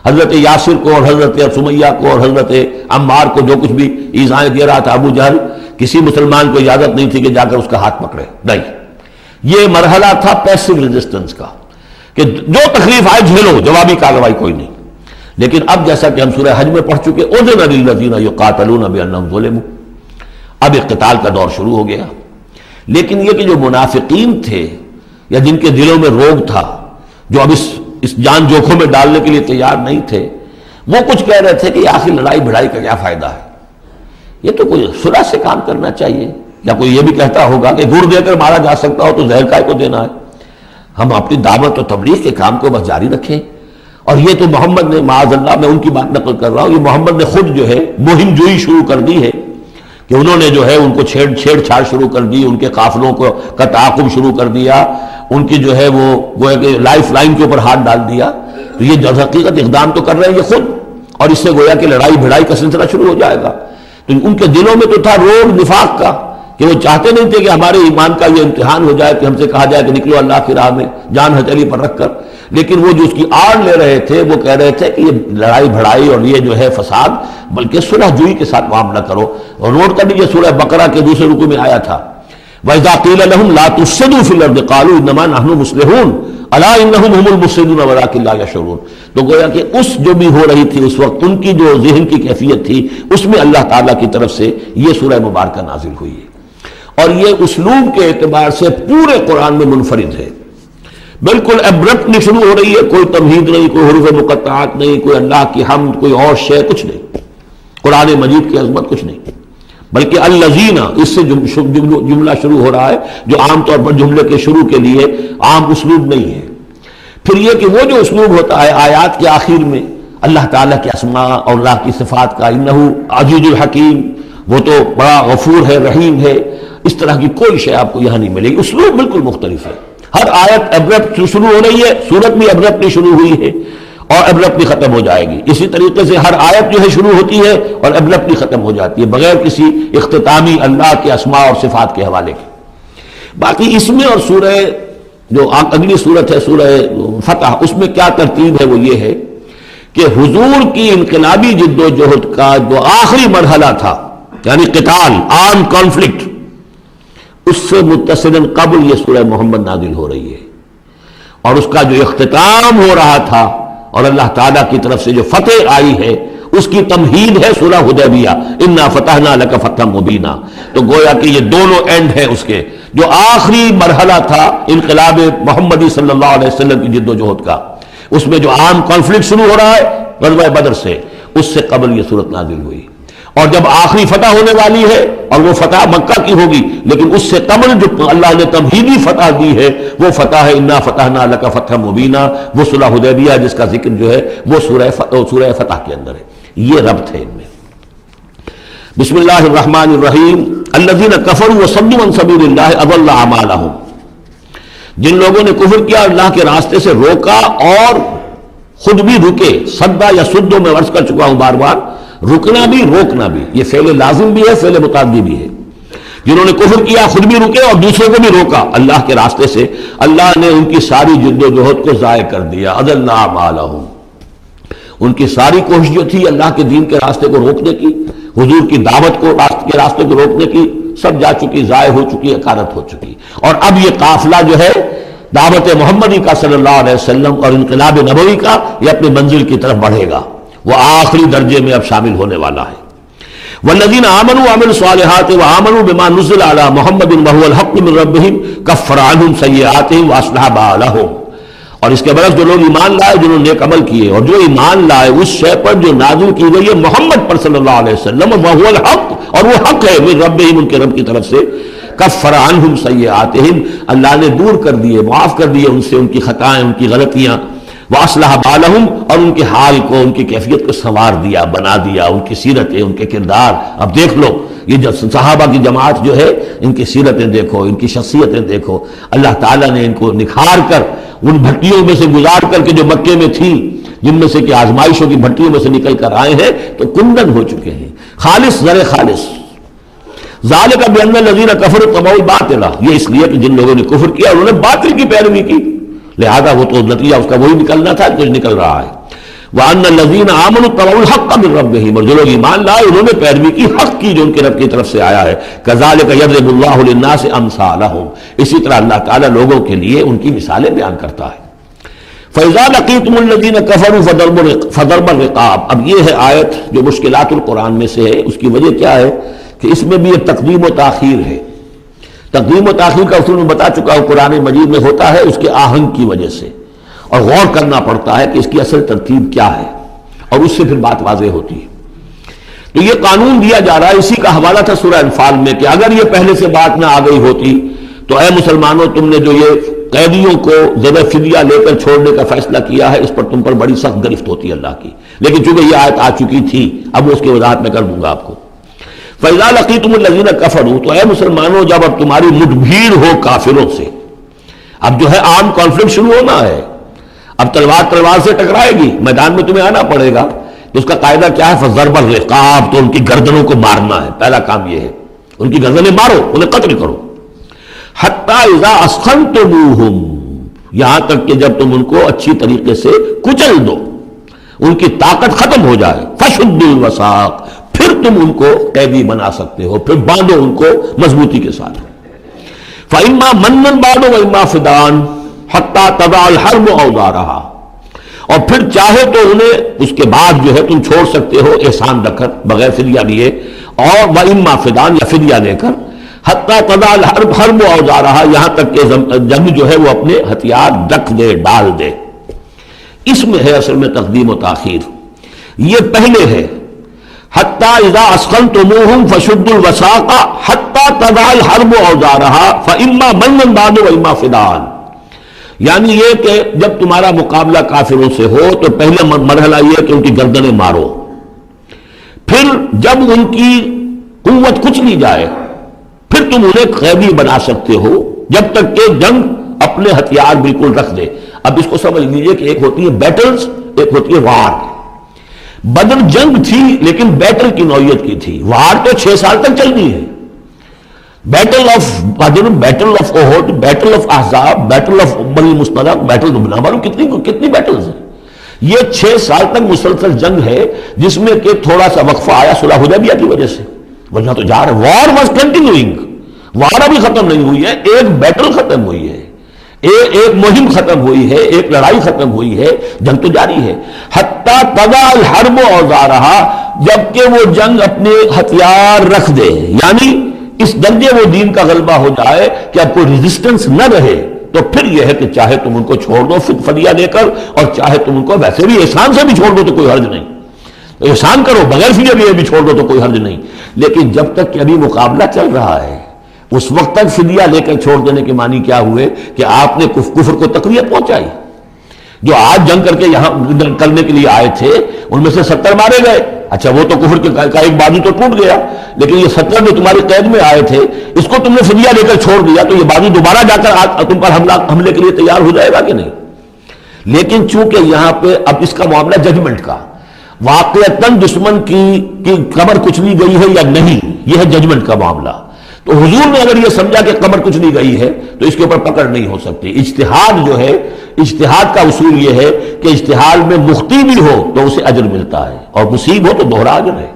حضرت یاسر کو اور حضرت سمیہ کو اور حضرت عمار کو جو کچھ بھی ایذائیں دے رہا تھا ابو جہل، کسی مسلمان کو اجازت نہیں تھی کہ جا کر اس کا ہاتھ پکڑے، نہیں۔ یہ مرحلہ تھا پیسو ریزسٹنس کا کہ جو تکلیف آئے جھیلو، جوابی کارروائی کوئی نہیں۔ لیکن اب جیسا کہ ہم سورہ حج میں پڑھ چکے، اذن للذین یقاتلون بانہم ظلموا، اب اقتتال کا دور شروع ہو گیا۔ لیکن یہ کہ جو منافقین تھے یا جن کے دلوں میں روگ تھا، جو اب اس جان جوکھوں میں ڈالنے کے لیے تیار نہیں تھے، وہ کچھ کہہ رہے تھے کہ آخر لڑائی بھڑائی کا کیا فائدہ ہے، یہ تو کوئی صلح سے کام کرنا چاہیے۔ یا کوئی یہ بھی کہتا ہوگا کہ گڑ دے کر مارا جا سکتا ہو تو زہر کائے کو دینا ہے۔ ہم اپنی دعوت و تبلیغ کے کام کو بس جاری رکھیں۔ اور یہ تو محمد نے، معاذ اللہ میں ان کی بات نقل کر رہا ہوں، یہ محمد نے خود جو ہے مہم جوئی شروع کر دی ہے کہ انہوں نے جو ہے ان کو چھیڑ چھاڑ شروع کر دی، ان کے قافلوں کا تعاقب شروع کر دیا، ان کی جو ہے وہ گویا کہ لائف لائن کے اوپر ہاتھ ڈال دیا۔ تو یہ جو حقیقت اقدام تو کر رہے ہیں یہ خود، اور اس سے گویا کہ لڑائی بھڑائی کا سلسلہ شروع ہو جائے گا۔ تو ان کے دلوں میں تو تھا روگ نفاق کا کہ وہ چاہتے نہیں تھے کہ ہمارے ایمان کا یہ امتحان ہو جائے کہ ہم سے کہا جائے کہ نکلو اللہ کی راہ میں جان ہتھیلی پر رکھ کر، لیکن وہ جو اس کی آڑ لے رہے تھے وہ کہہ رہے تھے کہ یہ لڑائی بھڑائی اور یہ جو ہے فساد، بلکہ صلح جوئی کے ساتھ معاملہ کرو۔ اور نوٹ کر لیجیے سورہ بقرہ کے دوسرے رکوع میں آیا تھا وَإِذَا قِيلَ لَهُمْ لَا تُفْسِدُوا فِي الْأَرْضِ قَالُوا إِنَّمَا نَحْنُ مُصْلِحُونَ أَلَا إِنَّهُمْ هُمُ الْمُفْسِدُونَ وَلَكِنْ لَا يَشْعُرُونَ۔ تو گویا کہ اس جو بھی ہو رہی تھی اس وقت، ان کی جو ذہن کی کیفیت تھی، اس میں اللہ تعالیٰ کی طرف سے یہ سورہ مبارکہ نازل ہوئی ہے، اور یہ اسلوب کے اعتبار سے پورے قرآن میں منفرد ہے۔ بالکل ابرپٹلی شروع ہو رہی ہے، کوئی تمہید نہیں، کوئی حروف مقطعات نہیں، کوئی اللہ کی حمد، کوئی اور شے، کچھ نہیں، قرآن مجید کی عظمت کچھ نہیں، بلکہ الذین، اس سے جملہ شروع ہو رہا ہے جو عام طور پر جملے کے شروع کے لیے عام اسلوب نہیں ہے۔ پھر یہ کہ وہ جو اسلوب ہوتا ہے آیات کے آخر میں اللہ تعالیٰ کے اسماء اور اللہ کی صفات کا، انہو عزیز الحکیم، وہ تو بڑا غفور ہے، رحیم ہے، اس طرح کی کوئی شے آپ کو یہاں نہیں ملے گی. اسلوب بالکل مختلف ہے. ہر آیت ابرپٹ شروع ہو رہی ہے، سورت بھی ابرپٹلی شروع ہوئی ہے اور ابرپٹلی ختم ہو جائے گی. اسی طریقے سے ہر آیت جو ہے شروع ہوتی ہے اور ابرپٹلی ختم ہو جاتی ہے بغیر کسی اختتامی اللہ کے اسماء اور صفات کے حوالے کے. باقی اس میں اور سورہ جو اگلی سورت ہے سورہ فتح، اس میں کیا ترتیب ہے وہ یہ ہے کہ حضور کی انقلابی جد و جہد کا جو آخری مرحلہ تھا، یعنی قتال، عام کانفلکٹ، اس سے متصلاً قبل یہ سورہ محمد نازل ہو رہی ہے، اور اس کا جو اختتام ہو رہا تھا اور اللہ تعالیٰ کی طرف سے جو فتح آئی ہے اس کی تمہید ہے سورہ حدیبیہ، انا فتحنا لک فتحا مبینا. تو گویا کہ یہ دونوں اینڈ ہیں اس کے. جو آخری مرحلہ تھا انقلاب محمدی صلی اللہ علیہ وسلم کی جد و جہد کا، اس میں جو عام کانفلکٹ شروع ہو رہا ہے غزوہ بدر سے، اس سے قبل یہ صورت نازل ہوئی. اور جب آخری فتح ہونے والی ہے اور وہ فتح مکہ کی ہوگی، لیکن اس سے قبل جو اللہ نے تمہیدی فتح دی ہے وہ فتح ہے انا فتحنا لک فتحا مبینا، وہ صلح حدیبیہ جس کا ذکر جو ہے وہ سورہ فتح کے اندر ہے. یہ ربط ہے ان میں. بسم اللہ الرحمن الرحیم. الذین کفروا وصدوا عن سبیل اللہ اضل اعمالهم. جن لوگوں نے کفر کیا اللہ کے راستے سے روکا اور خود بھی رکے، صدا یا سدو میں عرض کر چکا ہوں بار بار، رکنا بھی روکنا بھی، یہ فعل لازم بھی ہے، فعل متعدی بھی ہے. جنہوں نے کفر کیا خود بھی رکے اور دوسروں کو بھی روکا اللہ کے راستے سے، اللہ نے ان کی ساری جد و جہد کو ضائع کر دیا. اضل اعمالهم. ان کی ساری کوشش جو تھی اللہ کے دین کے راستے کو روکنے کی، حضور کی دعوت کو کے راستے کو روکنے کی، سب جا چکی، ضائع ہو چکی، اکارت ہو چکی. اور اب یہ قافلہ جو ہے دعوت محمدی کا صلی اللہ علیہ وسلم اور انقلاب نبوی کا، یہ اپنی منزل کی طرف بڑھے گا. وہ آخری درجے میں اب شامل ہونے والا ہے. والذین آمنوا وعملوا الصالحات وآمنوا بما نزل علی محمد وهو الحق من ربهم کفر عنهم سیئاتهم واصلح بالهم. اور اس کے برعکس جو لوگ ایمان لائے، جنہوں نے نیک عمل کیے اور جو ایمان لائے اس شے پر جو نازل کی گئی ہے محمد پر صلی اللہ علیہ وسلم، وهو الحق، اور وہ حق ہے، من ربهم، ان کے رب کی طرف سے، کفر عنہم سیئاتہم، اللہ نے دور کر دیے، معاف کر دیے ان سے ان کی خطائیں، ان کی غلطیاں، واصلح بالہم، اور ان کے حال کو، ان کی کیفیت کو سنوار دیا، بنا دیا، ان کی سیرتیں، ان کے کردار. اب دیکھ لو یہ جو صحابہ کی جماعت جو ہے، ان کی سیرتیں دیکھو، ان کی شخصیتیں دیکھو. اللہ تعالیٰ نے ان کو نکھار کر ان بھٹیوں میں سے گزار کر کے جو مکے میں تھیں، جن میں سے کہ آزمائشوں کی بھٹیوں میں سے نکل کر آئے ہیں، تو کندن ہو چکے ہیں، خالص زر خالص. ذالک بان الذین کفروا اتبعوا الباطل، یہ اس لیے کہ جن لوگوں نے کفر کیا انہوں نے باطل کی پیروی کی، لہذا وہ تو نتیجہ اس کا وہی نکلنا تھا جو نکل رہا ہے. وان الذین آمنوا اتبعوا الحق من ربهم، اور جو لوگ ایمان لائے انہوں نے پیروی کی حق کی جو ان کے رب کی طرف سے آیا ہے. کذالک یضرب اللہ للناس امثالهم، اسی طرح اللہ تعالیٰ لوگوں کے لیے ان کی مثالیں بیان کرتا ہے. فَإِذَا لَقِيتُمُ الَّذِينَ كَفَرُوا فَضَرْبَ الرِّقَابِ. اب یہ ہے آیت جو مشکلات القرآن میں سے ہے. اس کی وجہ کیا ہے کہ اس میں بھی ایک تقدیم و تاخیر ہے. تقدیم و تاخیر کا اصول میں بتا چکا ہوں، قرآن مجید میں ہوتا ہے اس کے آہنگ کی وجہ سے، اور غور کرنا پڑتا ہے کہ اس کی اصل ترتیب کیا ہے، اور اس سے پھر بات واضح ہوتی ہے. تو یہ قانون دیا جا رہا ہے، اسی کا حوالہ تھا سورہ انفال میں کہ اگر یہ پہلے سے بات نہ آ گئی ہوتی تو اے مسلمانوں، تم نے جو یہ قیدیوں کو ذبح فدیہ لے کر چھوڑنے کا فیصلہ کیا ہے، اس پر تم پر بڑی سخت گرفت ہوتی ہے اللہ کی. لیکن چونکہ یہ آیت آ چکی تھی، اب وہ اس کی وضاحت میں کر دوں گا آپ کو. فَإِذَا لَقِيتُمُ الَّذِينَ كَفَرُوا، تو اے مسلمانوں جب اب تمہاری مٹ بھیڑ ہو کافروں سے، اب جو ہے عام کانفلکٹ شروع ہونا ہے، اب تلوار سے ٹکرائے گی، میدان میں تمہیں آنا پڑے گا. تو اس کا قاعدہ کیا ہے؟ فَضَرْبَ الرِّقَابِ، تو ان کی گردنوں کو مارنا ہے. پہلا کام یہ ہے، ان کی گردنیں مارو، انہیں قتل کرو. حَتَّى إِذَا أَسْخَنْتُمُوهُمْ، یہاں تک کہ جب تم ان کو اچھی طریقے سے کچل دو، ان کی طاقت ختم ہو جائے. فَشُدُّوا الْوَثَاقَ، پھر تم ان کو قیدی بنا سکتے ہو، پھر باندھو ان کو مضبوطی کے ساتھ. فَإِمَّا مَنًّا بَعْدُ وَإِمَّا فِدَاءً حَتَّى تَضَعَ الْحَرْبُ أَوْزَارَهَا، اور پھر چاہے تو انہیں اس کے بعد جو ہے تم چھوڑ سکتے ہو احسان رکھ کر، بغیر فدیہ لیے، اور وَإِمَّا فِدَاءً، یا فدیہ لے کر. حَتَّى تَضَعَ الْحَرْبُ أَوْزَارَهَا، یہاں تک کہ جنگ جو ہے وہ اپنے ہتھیار رکھ دے، ڈال دے. اس میں ہے اصل میں تقدیم و تاخیر. یہ پہلے ہے حَتَّى إِذَا أَسْخَنْتُمُوهُمْ فَشُدُّوا الْوَثَاقَ حَتَّى تَضَعَ الْحَرْبُ أَوْزَارَهَا فَإِمَّا مَنًّا بَعْدُ وَإِمَّا فِدَاءً. یعنی یہ کہ جب تمہارا مقابلہ کافروں سے ہو تو پہلے مرحلہ یہ کہ ان کی گردنیں مارو، پھر جب ان کی قوت کچھ نہیں جائے پھر تم انہیں قیدی بنا سکتے ہو جب تک کہ جنگ اپنے ہتھیار بالکل رکھ دے۔ اب اس کو سمجھ لیجئے کہ ایک ہوتی ہے بیٹلز، ایک ہوتی ہے وار۔ بدر جنگ تھی لیکن بیٹل کی نوعیت کی تھی، وار تو 6 سال تک چلنی ہے۔ بیٹل آف بدر، بیٹل آف احد، بیٹل آف احزاب، بیٹل آف بنی المصطلق، بیٹل بنا معلوم کتنی بیٹلز ہیں۔ یہ 6 سال تک مسلسل جنگ ہے جس میں کہ تھوڑا سا وقفہ آیا صلح حدیبیہ کی وجہ سے، ورنہ تو جا رہے۔ وار واز کنٹینیوئنگ، وار ابھی ختم نہیں ہوئی ہے، ایک بیٹل ختم ہوئی ہے، ایک مہم ختم ہوئی ہے، ایک لڑائی ختم ہوئی ہے، جنگ تو جاری ہے۔ حتیٰ تضع الحرب اوزارہا، جبکہ وہ جنگ اپنے ہتھیار رکھ دے، یعنی اس درجے وہ دین کا غلبہ ہو جائے کہ اب کوئی ریزسٹنس نہ رہے، تو پھر یہ ہے کہ چاہے تم ان کو چھوڑ دو فدیہ دے کر، اور چاہے تم ان کو ویسے بھی احسان سے بھی چھوڑ دو تو کوئی حرج نہیں، احسان کرو بغیر فدیہ بھی چھوڑ دو تو کوئی حرج نہیں۔ لیکن جب تک کہ ابھی مقابلہ چل رہا ہے اس وقت تک فدیہ لے کر چھوڑ دینے کے معنی کیا ہوئے کہ آپ نے کفر کو تقویت پہنچائی۔ جو آج جنگ کر کے یہاں کرنے کے لیے آئے تھے ان میں سے 70 مارے گئے، اچھا وہ تو کفر کا ایک بازو تو ٹوٹ گیا، لیکن یہ 70 جو تمہاری قید میں آئے تھے اس کو تم نے فدیہ لے کر چھوڑ دیا تو یہ بازو دوبارہ جا کر تم پر حملے کے لیے تیار ہو جائے گا کہ نہیں؟ لیکن چونکہ یہاں پہ اب اس کا معاملہ ججمنٹ کا، واقعتاً دشمن کی قبر کچلی گئی ہے یا نہیں، یہ ہے ججمنٹ کا معاملہ۔ تو حضور نے اگر یہ سمجھا کہ قبر کچھ نہیں گئی ہے تو اس کے اوپر پکڑ نہیں ہو سکتی۔ اجتہاد جو ہے، اجتہاد کا اصول یہ ہے کہ اجتہاد میں مخطی بھی ہو تو اسے اجر ملتا ہے اور مصیب ہو تو دوہرا اجر ہے۔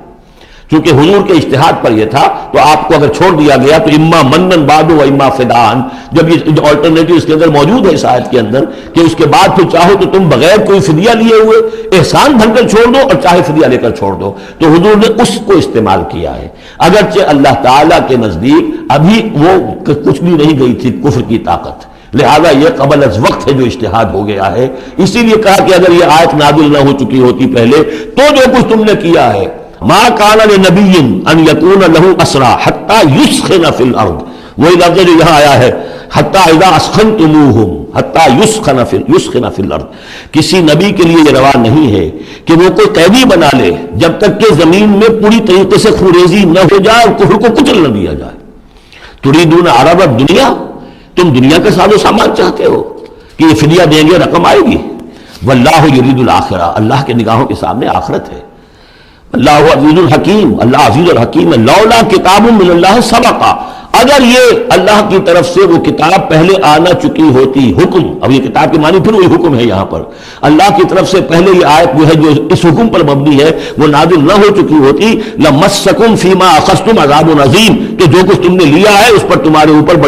چونکہ حضور کے اجتہاد پر یہ تھا تو آپ کو اگر چھوڑ دیا گیا تو اما منن بعد و اما فدان، جب یہ آلٹرنیٹو اس کے اندر موجود ہے اس آیت کے اندر کہ اس کے بعد پھر چاہو تو تم بغیر کوئی فدیہ لیے ہوئے احسان بھر کر چھوڑ دو اور چاہے فدیہ لے کر چھوڑ دو، تو حضور نے اس کو استعمال کیا ہے۔ اگرچہ اللہ تعالیٰ کے نزدیک ابھی وہ کچھ بھی نہیں گئی تھی کفر کی طاقت، لہذا یہ قبل از وقت ہے جو اجتہاد ہو گیا ہے۔ اسی لیے کہا کہ اگر یہ آیت نازل نہ ہو چکی ہوتی پہلے تو جو کچھ تم نے کیا ہے، ما کان لنبی ان یکون لہ اسرا حتی یسخن فی الارض، وہی لفظ جو یہاں آیا ہے حتی اذا اسخنتموہم حتی یسخن فی الارض، کسی نبی کے لیے یہ روا نہیں ہے کہ وہ کوئی قیدی بنا لے جب تک کہ زمین میں پوری طریقے سے خوریزی نہ ہو جائے اور کفر کو کچل نہ دیا جائے۔ تریدون عرض الدنیا، تم دنیا کا ساز و سامان چاہتے ہو کہ یہ فدیہ دیں گے رقم آئے گی، واللہ یرید الآخرہ، اللہ کے نگاہوں کے سامنے آخرت ہے۔ اللہ عزیز الحکیم، اللہ عزیز الحکیم ہے۔ لولا کتاب من اللہ سبقا، اگر یہ اللہ کی طرف سے وہ کتاب پہلے آنا چکی ہوتی، حکم، اب یہ کتاب کے معنی پھر وہی حکم ہے یہاں پر، اللہ کی طرف سے پہلے یہ آیت جو ہے جو اس حکم پر مبنی ہے وہ نازل نہ ہو چکی ہوتی، لمسکم فیما اخذتم عذاب عظیم، کہ جو کچھ تم نے لیا ہے اس پر تمہارے اوپر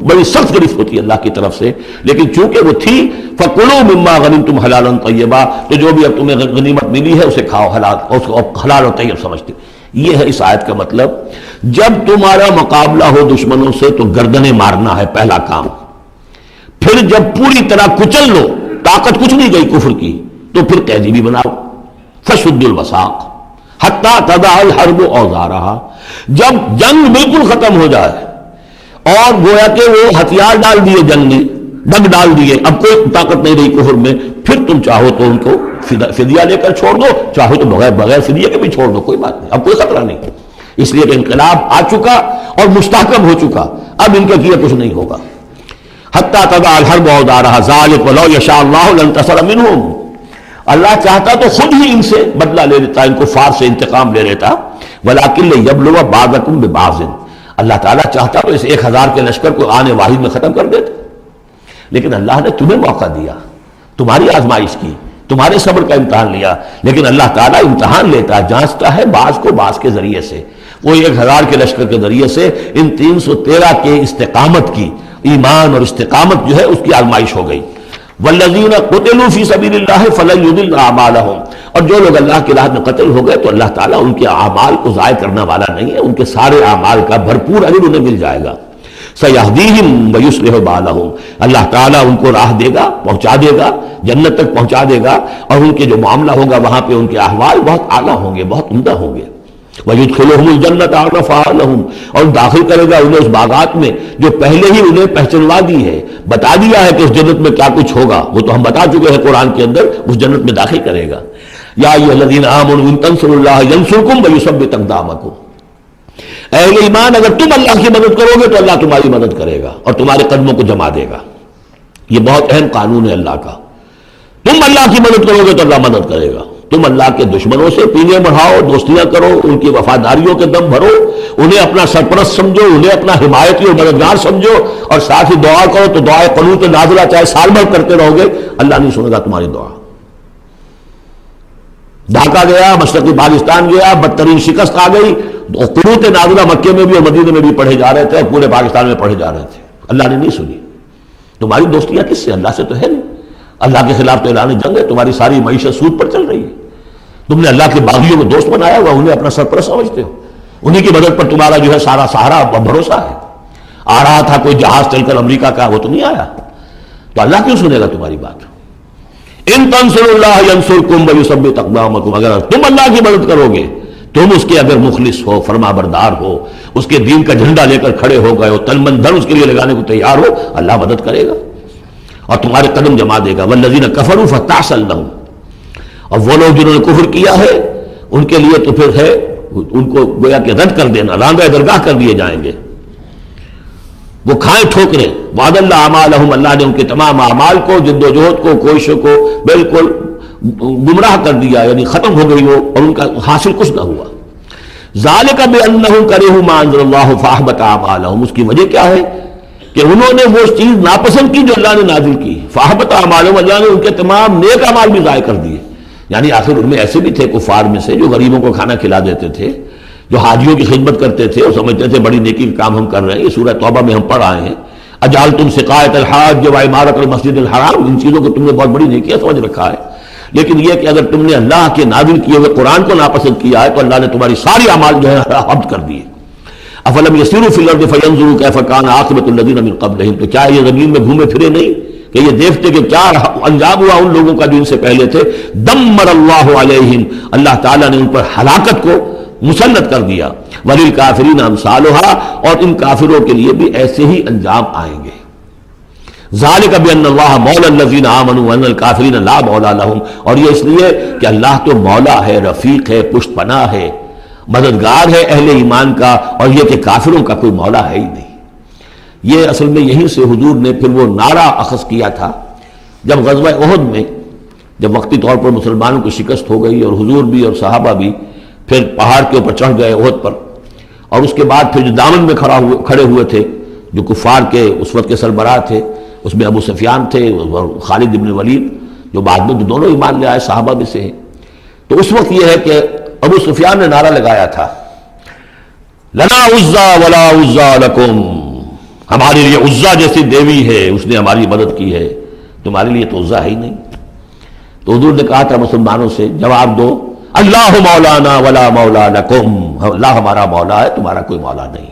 بڑی سخت گرفت ہوتی ہے اللہ کی طرف سے، لیکن چونکہ وہ تھی فَكُلُوا مِمَّا غَنِمْتُمْ حَلَالًا طَيِّبًا، تو جو بھی اب تمہیں غنیمت ملی ہے اسے کھاؤ حلال، اور اس کو حلال اور طیب سمجھتے۔ یہ ہے اس آیت کا مطلب، جب تمہارا مقابلہ ہو دشمنوں سے تو گردنیں مارنا ہے پہلا کام، پھر جب پوری طرح کچل لو، طاقت کچھ نہیں گئی کفر کی، تو پھر قیدی بھی بناؤ، فَشُدُّ الْوَثَاقَ حَتَّى تَضَعَ الْحَرْبُ أَوْزَارَهَا، جب جنگ بالکل ختم ہو جائے اور گویا کہ وہ ہتھیار ڈال دیے جنگ نے، ڈگ ڈال دیے، اب کوئی طاقت نہیں رہی کفر میں، پھر تم چاہو تو ان کو فدیہ لے کر چھوڑ دو، چاہو تو بغیر فدیہ کے بھی چھوڑ دو، کوئی بات نہیں، اب کوئی خطرہ نہیں، اس لیے کہ انقلاب آ چکا اور مستحکم ہو چکا، اب ان کے کیے کچھ نہیں ہوگا۔ حتی تضع الحرب اوزارہا ذلک ولو یشاء اللہ لانتصر منہم، اللہ چاہتا تو خود ہی ان سے بدلہ لے لیتا، ان کفار سے انتقام لے لیتا، ولکن لیبلو بعضکم ببعض، اللہ تعالیٰ چاہتا تو اس 1000 کے لشکر کو آنے واحد میں ختم کر دیتا، لیکن اللہ نے تمہیں موقع دیا، تمہاری آزمائش کی، تمہارے صبر کا امتحان لیا، لیکن اللہ تعالیٰ امتحان لیتا ہے، جانچتا ہے بعض کو بعض کے ذریعے سے، وہ 1000 کے لشکر کے ذریعے سے ان 313 کے استقامت کی، ایمان اور استقامت جو ہے اس کی آزمائش ہو گئی۔ والذین قتلوا فی سبیل اللہ فلن یضل اعمالہم، اور جو لوگ اللہ کی راہ میں قتل ہو گئے تو اللہ تعالیٰ ان کے اعمال کو ضائع کرنے والا نہیں ہے، ان کے سارے اعمال کا بھرپور اجر انہیں مل جائے گا۔ سیہدیہم ویصلح بالہم، اللہ تعالیٰ ان کو راہ دے گا، پہنچا دے گا، جنت تک پہنچا دے گا، اور ان کے جو معاملہ ہوگا وہاں پہ ان کے احوال بہت اعلیٰ ہوں گے، بہت عمدہ ہوں گے۔ وَيُدْخِلُهُمُ الْجَنَّةَ عَرَّفَهَا لَهُمْ، اور داخل کرے گا انہیں اس باغات میں جو پہلے ہی انہیں پہچنوا دی ہے، بتا دیا ہے کہ اس جنت میں کیا کچھ ہوگا، وہ تو ہم بتا چکے ہیں قرآن کے اندر، اس جنت میں داخل کرے گا۔ یا ایھا الذین آمنوا ان تنصروا اللہ ینصرکم ویثبت اقدامکم، اہل ایمان اگر تم اللہ کی مدد کرو گے تو اللہ تمہاری مدد کرے گا اور تمہارے قدموں کو جما دے گا۔ یہ بہت اہم قانون ہے اللہ کا، تم اللہ کی مدد کرو گے تو اللہ مدد کرے گا۔ تم اللہ کے دشمنوں سے پینے بڑھاؤ، دوستیاں کرو، ان کی وفاداریوں کے دم بھرو، انہیں اپنا سرپرست سمجھو، انہیں اپنا حمایتی اور مددگار سمجھو، اور ساتھ ہی دعا کرو تو دعائے قنوت نازلہ چاہے سال بھر کرتے رہو گے، اللہ نہیں سنے گا تمہاری دعا۔ ڈھاکہ گیا، مشرقی پاکستان گیا، بدترین شکست آ گئی، قنوت نازلہ مکے میں بھی اور مدینے میں بھی پڑھے جا رہے تھے اور پورے پاکستان میں پڑھے جا رہے تھے، اللہ نے نہیں سنی۔ تمہاری دوستیاں کس سے؟ اللہ سے تو ہے نہیں۔ اللہ کے خلاف تو اعلان جنگ ہے، تمہاری ساری معیشت سود پر چل رہی ہے۔ تم نے اللہ کے باغیوں کو دوست بنایا ہوا، انہیں اپنا سرپرست سمجھتے ہو، انہیں کی مدد پر تمہارا جو ہے سارا سہارا بھروسہ ہے۔ آ رہا تھا کوئی جہاز چل کر امریکہ کا، وہ تو نہیں آیا، تو اللہ کیوں سنے گا تمہاری بات؟ ان تنصروا اللہ ینصرکم ویثبت اقدامکم، اگر تم اللہ کی مدد کرو گے، تم اس کے اگر مخلص ہو، فرما بردار ہو، اس کے دین کا جھنڈا لے کر کھڑے ہو گئے ہو، تن من دھن اس کے لیے لگانے کو تیار ہو، اللہ مدد کرے گا اور تمہارے قدم جما دے گا۔ والذین کفروا فتعسا لهم، اور وہ لوگ جنہوں نے کفر کیا ہے ان کے لیے تو پھر ہے ان کو گویا کہ رد کر دینا، رانگہ درگاہ کر دیے جائیں گے، وہ کھائیں ٹھوکریں۔ وعد اللہ اعمالہم، اللہ نے ان کے تمام اعمال کو، جد و جہد کو، کوششوں کو بالکل گمراہ کر دیا، یعنی ختم ہو گئی وہ، اور ان کا حاصل کچھ نہ ہوا۔ ذالک بانہم کرہوا ما انزل اللہ فاحبط اعمالہم، اس کی وجہ کیا ہے کہ انہوں نے وہ چیز ناپسند کی جو اللہ نے نازل کی، فاحبط اعمالہم، اللہ نے ان کے تمام نیک اعمال بھی ضائع کر دیے۔ یعنی آخر ان میں ایسے بھی تھے کفار میں سے جو غریبوں کو کھانا کھلا دیتے تھے، جو حاجیوں کی خدمت کرتے تھے اور سمجھتے تھے بڑی نیکی کا کام ہم کر رہے ہیں۔ یہ سورہ توبہ میں ہم پڑھ آئے ہیں، اجعلتم سقایۃ الحاج وعمارۃ المسجد الحرام، ان چیزوں کو تم نے بہت بڑی نیکیاں سمجھ رکھا ہے، لیکن یہ کہ اگر تم نے اللہ کے نازل کیے ہوئے قرآن کو ناپسند کیا ہے تو اللہ نے تمہاری ساری اعمال جو ہے حبط کر دیے۔ افلم یسیروا فی الارض فینظروا کیف کان عاقبۃ الذین من قبلہم، تو کیا یہ زمین میں گھومے پھرے نہیں کہ یہ دیکھتے کہ کیا انجام ہوا ان لوگوں کا جو ان سے پہلے تھے؟ دمر اللہ علیہم، اللہ تعالیٰ نے ان پر ہلاکت کو مسلط کر دیا۔ وللکافرین امثالھا، اور ان کافروں کے لیے بھی ایسے ہی انجام آئیں گے۔ ذالک بان اللہ مولا الذین آمنوا وان الکافرین لا مولا لہم، اور یہ اس لیے کہ اللہ تو مولا ہے، رفیق ہے، پشت پناہ ہے، مددگار ہے اہل ایمان کا، اور یہ کہ کافروں کا کوئی مولا ہے ہی نہیں۔ یہ اصل میں یہیں سے حضور نے پھر وہ نعرہ اخذ کیا تھا جب غزوہ احد میں، جب وقتی طور پر مسلمانوں کی شکست ہو گئی اور حضور بھی اور صحابہ بھی پھر پہاڑ کے اوپر چڑھ گئے احد پر، اور اس کے بعد پھر جو دامن میں کھڑے ہوئے تھے، جو کفار کے اس وقت کے سربراہ تھے، اس میں ابو سفیان تھے اور خالد بن ولید، جو بعد میں جو دونوں ایمان لے آئے صحابہ میں سے ہیں۔ تو اس وقت یہ ہے کہ ابو سفیان نے نعرہ لگایا تھا، لنا عزا ولا عزا لکم، ہمارے لیے عزا جیسی دیوی ہے، اس نے ہماری مدد کی ہے، تمہارے لیے تو عزا ہے ہی نہیں۔ تو حضور نے کہا تھا مسلمانوں سے، جواب دو، اللہ مولانا ولا مولا لکم، اللہ ہمارا مولا ہے، تمہارا کوئی مولا نہیں۔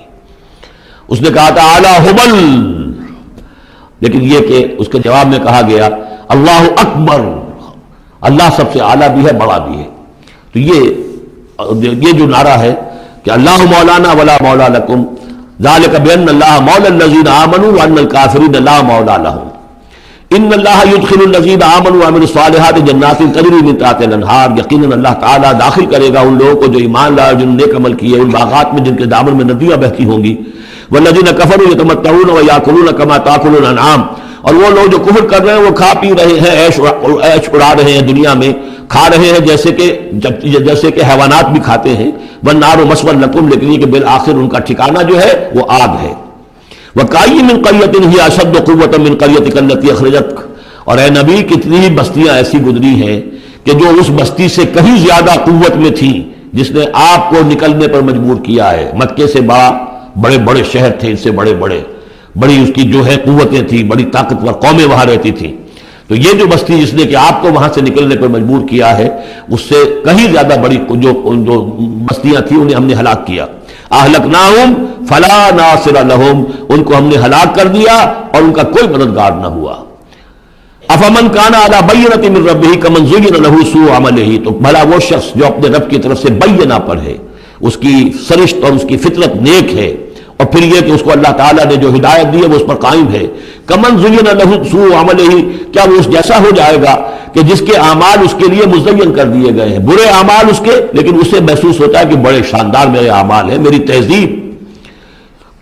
اس نے کہا تھا اعلیٰ ہبل، لیکن یہ کہ اس کے جواب میں کہا گیا اللہ اکبر، اللہ سب سے اعلیٰ بھی ہے، بڑا بھی ہے۔ تو یہ جو نعرہ ہے کہ اللہ مولانا ولا مولا لکم، ذالک بان اللہ مولا الذین آمنوا وان الکافرین لا مولا لہم، ان اللہ یدخل الذین آمنوا وعملوا الصالحات جنات تجری من تحتها الانہار، یقیناً اللہ تعالیٰ داخل کرے گا ان لوگوں کو جو ایمان لائے، جنہوں نے نیک عمل کیے، ان باغات میں جن کے دامن میں ندیاں بہتی ہوں گی۔ والذین کفروا یتمتعون ویاکلون کما تاکل الانعام، اور وہ لوگ جو کفر کر رہے ہیں وہ کھا پی رہے ہیں، عیش اڑا رہے ہیں دنیا میں، کھا رہے ہیں جیسے کہ حیوانات بھی کھاتے ہیں۔ والنار مثوی لکم، لیکن یہ کہ بالآخر ان کا ٹھکانہ جو ہے وہ آگ ہے۔ وَكَأَيٍّ مِّن قَرْيَةٍ هِيَ أَشَدُّ قُوَّةً مِّن قَرْيَتِكَ الَّتِي أَخْرَجَتْكَ، اور اے نبی کتنی ہی بستیاں ایسی گزری ہیں کہ جو اس بستی سے کہیں زیادہ قوت میں تھیں جس نے آپ کو نکلنے پر مجبور کیا ہے۔ مکے سے بڑے بڑے شہر تھے، ان سے بڑی اس کی جو ہے قوتیں تھیں، بڑی طاقتور قومیں وہاں رہتی تھیں۔ تو یہ جو بستی جس نے کہ آپ کو وہاں سے نکلنے پر مجبور کیا ہے، اس سے کہیں زیادہ بڑی جو بستیاں تھیں انہیں ہم نے ہلاک کیا۔ اہلکناہم فلا ناصر لہم، ان کو ہم نے ہلاک کر دیا اور ان کا کوئی مددگار نہ ہوا۔ افمن کان علی بینۃ من ربہ کمن زین لہ سوء عملہ، تو بھلا وہ شخص جو اپنے رب کی طرف سے بینہ پر ہے، اس کی سرشت اور اس کی فطرت نیک ہے، اور پھر یہ کہ اس کو اللہ تعالیٰ نے جو ہدایت دی ہے وہ اس پر قائم ہے۔ کمن زین لہ سوء عملہ، کیا وہ اس جیسا ہو جائے گا کہ جس کے اعمال اس کے لیے مزین کر دیے گئے ہیں، برے اعمال اس کے، لیکن اسے محسوس ہوتا ہے کہ بڑے شاندار میرے اعمال ہیں، میری تہذیب،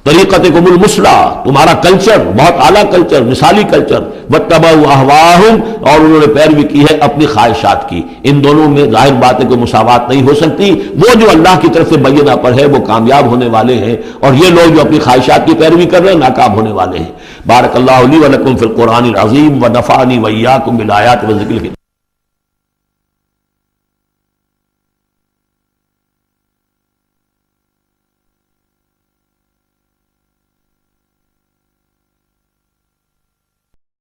طریقتکم المثلی، تمہارا کلچر بہت اعلیٰ کلچر، مثالی کلچر، واتبعوا اہواءہم، اور انہوں نے پیروی کی ہے اپنی خواہشات کی۔ ان دونوں میں ظاہر بات ہے کہ مساوات نہیں ہو سکتی، وہ جو اللہ کی طرف سے بینہ پر ہے وہ کامیاب ہونے والے ہیں، اور یہ لوگ جو اپنی خواہشات کی پیروی کر رہے ہیں ناکام ہونے والے ہیں۔ بارک اللہ لی و لکم فی القرآن العظیم ونفعنی وإیاکم بالآیات والذکر الحکیم۔